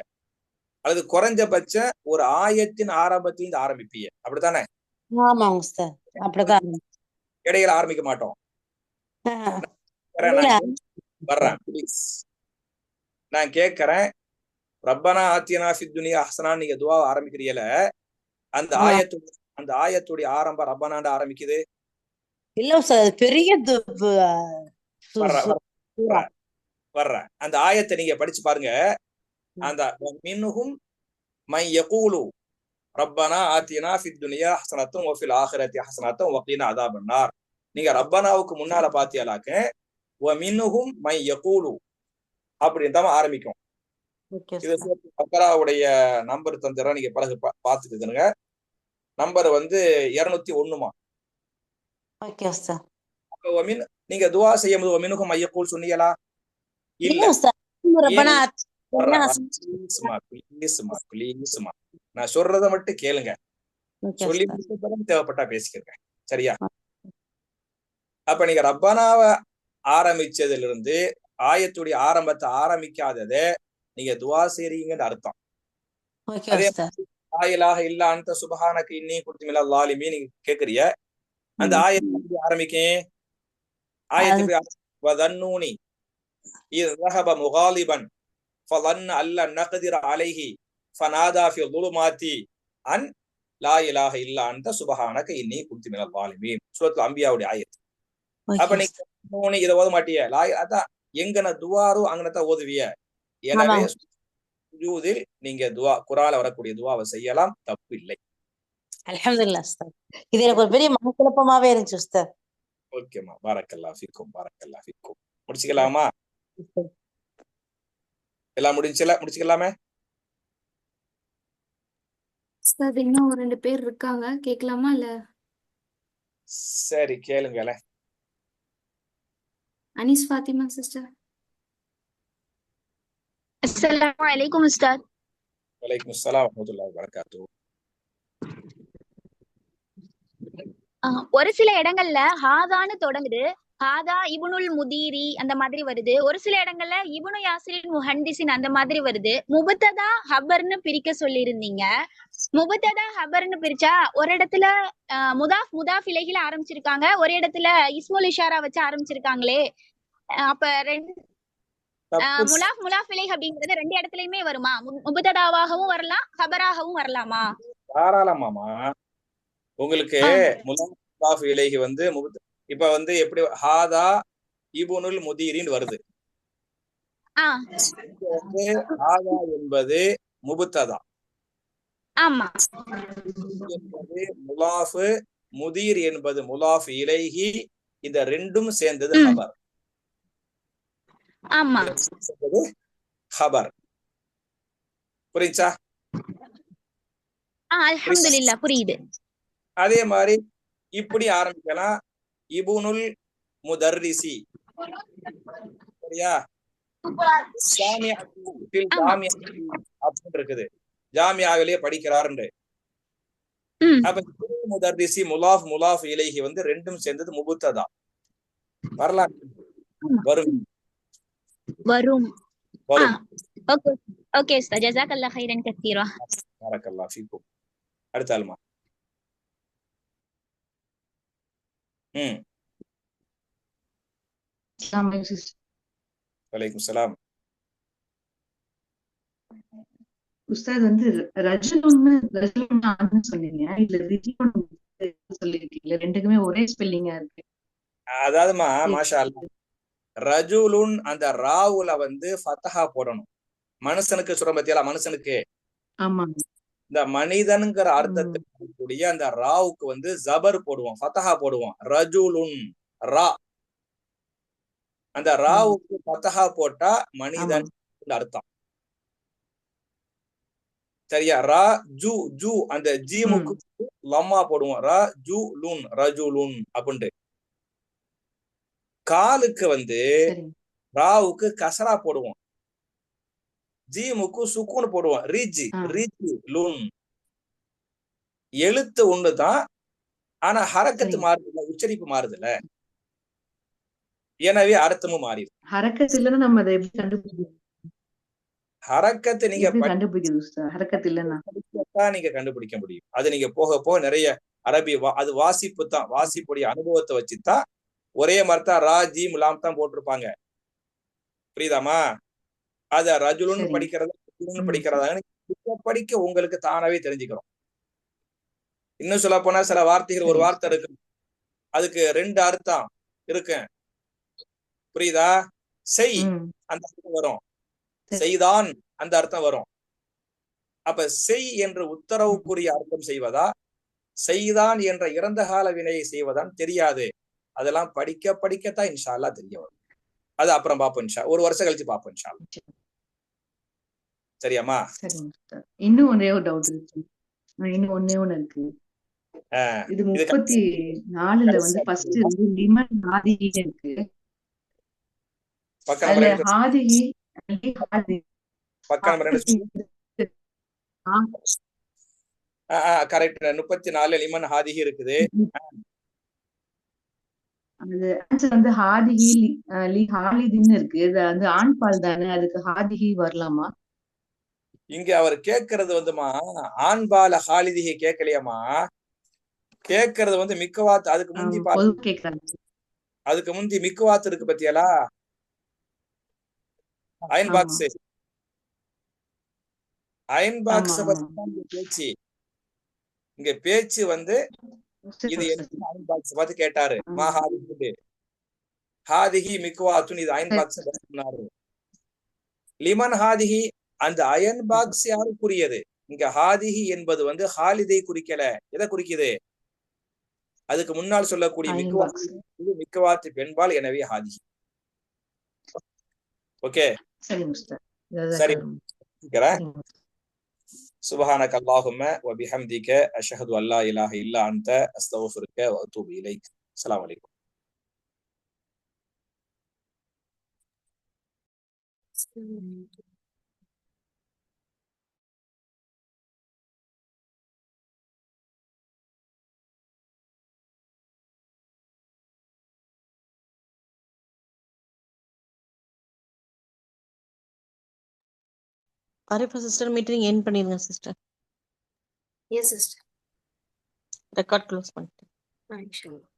அல்லது குறைஞ்சபட்ச ஒரு ஆயத்தின் ஆரம்பத்துல இருந்து ஆரம்பிப்பிய, அப்படித்தானே? ஆமா உஸ்தாத், அப்படிதான். இடையில ஆரம்பிக்க மாட்டோம். வர்றேன் ப்ளீஸ். நான் கேட்கிறேன், ரப்பனா ஆத்தினா ஃபித் துன்யா ஹஸனா நீங்க துஆ ஆரம்பிக்கிறீல, அந்த ஆயத்துடைய ஆரம்பம் ரப்பனாண்ட ஆரம்பிக்குது இல்ல உஸ்தாத், பெரிய வர்ற அந்த ஆயத்தை நீங்க படிச்சு பாருங்க. அந்த மின்ஹும் மை யகூலு ரப்பனா ஆத்தினா ஃபித் துன்யா ஹஸனத்தும் வ ஃபில் ஆখিরাতি ஹஸனத்தும் வ கீனா அஸாபன்னார். நீங்க ரப்பனாவுக்கு முன்னால பாத்தியாலாக்க வ மின்ஹும் மை யகூலு அப்படின்னு தான் ஆரம்பிக்கும். ஓகே இது பக்கராவுடைய நம்பர் தந்துடுறேன், நீங்க பிறகு பாத்துக்குங்க. நம்பர் வந்து 201மா. Okay sir. நீங்க துவா செய்யும் போது ஒமினுக்கும் ஐயக்கூல் சொன்னீங்களா? இல்ல. நான் சொல்றத மட்டும் கேளுங்க, சொல்லி தேவைப்பட்டா பேசிக்கிறேங்க, சரியா? அப்ப நீங்க ரப்பனாவை ஆரம்பிச்சதுல இருந்து ஆயத்துடைய ஆரம்பத்தை ஆரம்பிக்காதத நீங்க துவா செய்றீங்கன்னு அர்த்தம். அதே ஆயிலாக இல்ல அந்த சுபஹானக இன்னி குன்து மினல் ஸாலிமீன் நீங்க கேக்குறிய, அந்த ஆயத்தை ஆரம்பிக்கேன். ஆயத்துக்கு வதன்னூனி இذ ذهب مغاضبا فظن أن لن نقدر عليه فنادى في الظلمات أن لا إله إلا أنت سبحانك إني كنت من الظالمين. சூரத்துல் அன்பியாவுடைய ஆயத். அப்ப நீங்க இதை ஓத மாட்டிய, அதான் எங்கன துவாரோ அங்கனதான் ஓதுவிய. எனவே சுஜூதில் நீங்க துவா குர்ஆன்ல வரக்கூடிய துவாவை செய்யலாம், தப்பு இல்லை. அல்ஹம்துலில்லாஹ் உஸ்தாத். இது எனக்கு ஒரு பெரிய மனக்குழப்பமாவே இருந்துச்சு உஸ்தாத். ஓகேமா, பாரக்கல்லாஹ் ஃபீக்கும், பாரக்கல்லாஹ் ஃபீக்கும். முடிச்சுக்கலாமா? எல்லாம் முடிச்சுக்கலாமே? உஸ்தாத் இன்னும் 2 பேர் இருக்காங்க, கேட்கலாமா இல்ல? சரி கேளுங்களே. அனீஸ் ஃபாத்திமா சிஸ்டர். அஸ்ஸலாமு அலைக்கும் உஸ்தாத். வலைக்கும் அஸ்ஸலாம் வரஹ்மத்துல்லாஹி வபரகாத்துஹு. ஒரு சில இடங்கள்ல ஹாதான்னு தொடங்குது, ஹாதா இப்னுல் முதீரி அந்த மாதிரி வருது. ஒரு சில இடங்கள்ல இப்னு யாசிரின் முஹன்திஸின் அந்த மாதிரி வருது. முபத்ததா ஹபர்னு பிரிக்க சொல்லி இருந்தீங்க. முபத்ததா ஹபர்னு பிரிச்சா ஒரு இடத்துல முதாஃப் இலைஹில ஆரம்பிச்சிருக்காங்க, ஒரு இடத்துல இஸ்முல் இஷாரா வச்சு ஆரம்பிச்சிருக்காங்களே. அப்ப முலாஃப் இலைஹ் அப்படிங்கிறது 2 இடத்துலயுமே வருமா? முபத்ததாவாகவும் வரலாம், ஹபராகவும் வரலாமா? தாராளமாமா. உங்களுக்கு முலாஃப் இலைஹி வந்து இப்ப வந்து எப்படி ஹாதா இப்னுல் முதீரின் வருது. வந்து ஹாதா என்பது முபத்ததா, ஆமா, என்பது முலாஃப், முதீர் என்பது முலாஃப் இலைஹி. இந்த ரெண்டும் சேர்ந்தது ஹபர். ஆமா, ஹபர். புரியுச்சா? அல்ஹம்துலில்லாஹ் புரியுது. அதே மாதிரி இப்படி ஆரம்பிக்கலாம், இப்னுல் முதர்ரிசி. சரியா? அப்படின்னு இருக்குது, ஜாமியாவிலேயே படிக்கிறாருன்னு. அப்ப முதர்ரிசி முலாஃப் முலாஃப் இலைஹி வந்து ரெண்டும் சேர்ந்தது முபத்ததா. வரலாம், வரும் வரும். ஓகே ஓகே உஸ்தாத், ஜஸாக்கல்லாஹ் கைரன் கத்தீரா. பாரக்கல்லாஹ் ஃபீக்கும். அடுத்த ஆளுமா. வலைக்கும் சலாம். உஸ்தாத் வந்து ரஜுலுன்னு சொன்னீங்க, இல்ல ரிஜுலுன் சொல்லிருக்கீங்க, ரெண்டுக்குமே ஒரே ஸ்பெல்லிங்கா இருக்கு. அதாவதுமா மாஷா அல்லாஹ், ரஜுலுன் அந்த ராவுல வந்து ஃபத்ஹா போடணும். மனுஷனுக்கு சொல்ற பத்தியா, மனுஷனுக்கு இந்த மனிதனுங்கிற அர்த்தத்துக்கு கூடிய அந்த ராவுக்கு வந்து ஜபர் போடுவோம், ஃபத்ஹா போடுவோம். ரஜுலுன் ரா, அந்த ராவுக்கு ஃபத்ஹா போட்டா மனிதன் அர்த்தம். சரியா? ரா ஜு ஜு அந்த ஜீமுக்கு லம்மா போடுவோம், ரா ஜு லுன் ரஜுலுன் அப்படின்ட்டு. காலுக்கு வந்து ராவுக்கு கசரா போடுவோம், ஜீமுக்கு சுக்கூன் போடுவோம், ரிஜ் ரிஜ் லுன். எழுத்து ஒண்ணுதான், ஆனா ஹரக்கத்து மாறுதுல, உச்சரிப்பு மாறுதுல, எனவே அர்த்தமும் மாறிடும். ஹரக்கத்து இல்லன்னா நம்ம அதை எப்படி கண்டுபிடிக்கணும்? ஹரக்கத்து நீங்க கண்டுபிடிக்கணும், ஹரக்கத்து இல்லன்னா நீங்க கண்டுபிடிக்க முடியும். அது நீங்க போக போக நிறைய அரபி அது வாசிப்பு தான், வாசிப்புடைய அனுபவத்தை வச்சுதான் ஒரே மாதிரிதான் ரா ஜீம் லாம் தான் போட்டிருப்பாங்க. புரியுதாமா? அத ரஜுலுன்னு படிக்கிறதா படிக்க உங்களுக்கு தானாவே தெரிஞ்சுக்கிறோம். இன்னும் சொல்ல போனா சில வார்த்தைகள், ஒரு வார்த்தை இருக்கு, அதுக்கு 2 அர்த்தம் இருக்கு. புரியுதா? செய் அந்த அர்த்தம் வரும், செய்தான் அந்த அர்த்தம் வரும். அப்ப செய் என்று உத்தரவுக்குரிய அர்த்தம் செய்வதா, செய்தான் என்ற இறந்த கால வினையை செய்வதான் தெரியாது. அதெல்லாம் படிக்கத்தான் இன்ஷா அல்லாஹ் தெரிய வரும். அது அப்புறம் பார்ப்போம், ஒரு வருஷம் கழிச்சு பார்ப்போம் இன்ஷா அல்லாஹ். சரியாம்மா? சரிங்க உஸ்தாத். இன்னும் ஒரே ஒரு டவுட் இருக்கு. இன்னும் ஒண்ணே ஒண்ணு இருக்கு. இது இது 34ல வந்து ஃபர்ஸ்ட் கடைசியா வந்து லிமன் ஹாதிஹின்னு இருக்கு. பக்கம் நம்பர் அதுல ரெண்டு ஹாதிஹி லி ஹாதி பக்கம் நம்பர் ரெண்டு கரெக்ட். 34 லிமன் ஹாதிஹி இருக்குது. அது ஆன்சர் வந்து ஹாதிஹி லி ஹாலிதின்னு இருக்கு. இது வந்து ஆண் பால் தானே, அதுக்கு ஹாதிஹி வரலாமா? இங்க அவர் கேட்கறது வந்துமா ஆண்பால ஹாலிதிஹி கேட்கலையாமா, கேட்கறது வந்து மிக்கவாத். அதுக்கு முந்தி பொதுவா கேக்குறாங்க. அதுக்கு முந்தி மிக்கவாத் இருக்கு பத்தியாலா, அயன் பாக்ஸ். அயன் பாக்ஸ் பேச்சு. இங்க பேச்சு வந்து இது அயன் பாக்ஸ் பார்த்து கேட்டாரு. மா ஹாதிஹி ஹாதிஹி மிக்கவாத்துன், இது அயன் பாக்ஸ் சொன்னாரு. லிமன் ஹாதிஹி, அந்த அயன் பாக்ஸ் யாருக்குரியது? இங்க ஹாதிஹி என்பது வந்து ஹாலிதை குறிக்கல. எதை குறிக்குது? அதுக்கு முன்னால் சொல்லக்கூடிய மிக்கவாத்து, மிக்கவாத்து பெண்பால், எனவே ஹாதிஹி. ஓகே சரி. சுப்ஹானக அல்லாஹும்ம வ பிஹம்திக அஷ்ஹது அல்லா இலாஹ இல்லா அன்த அஸ்தக்ஃபிருக வ அத்தூபு இலைக். அஸ்ஸலாமு அலைக்கும். ஆரிஃபா சிஸ்டர் மீட்டிங் எண்ட் பண்ணிருங்க sister. Yes sister. Record close பண்ணிட்டேன். இன்ஷாஅல்லாஹ்.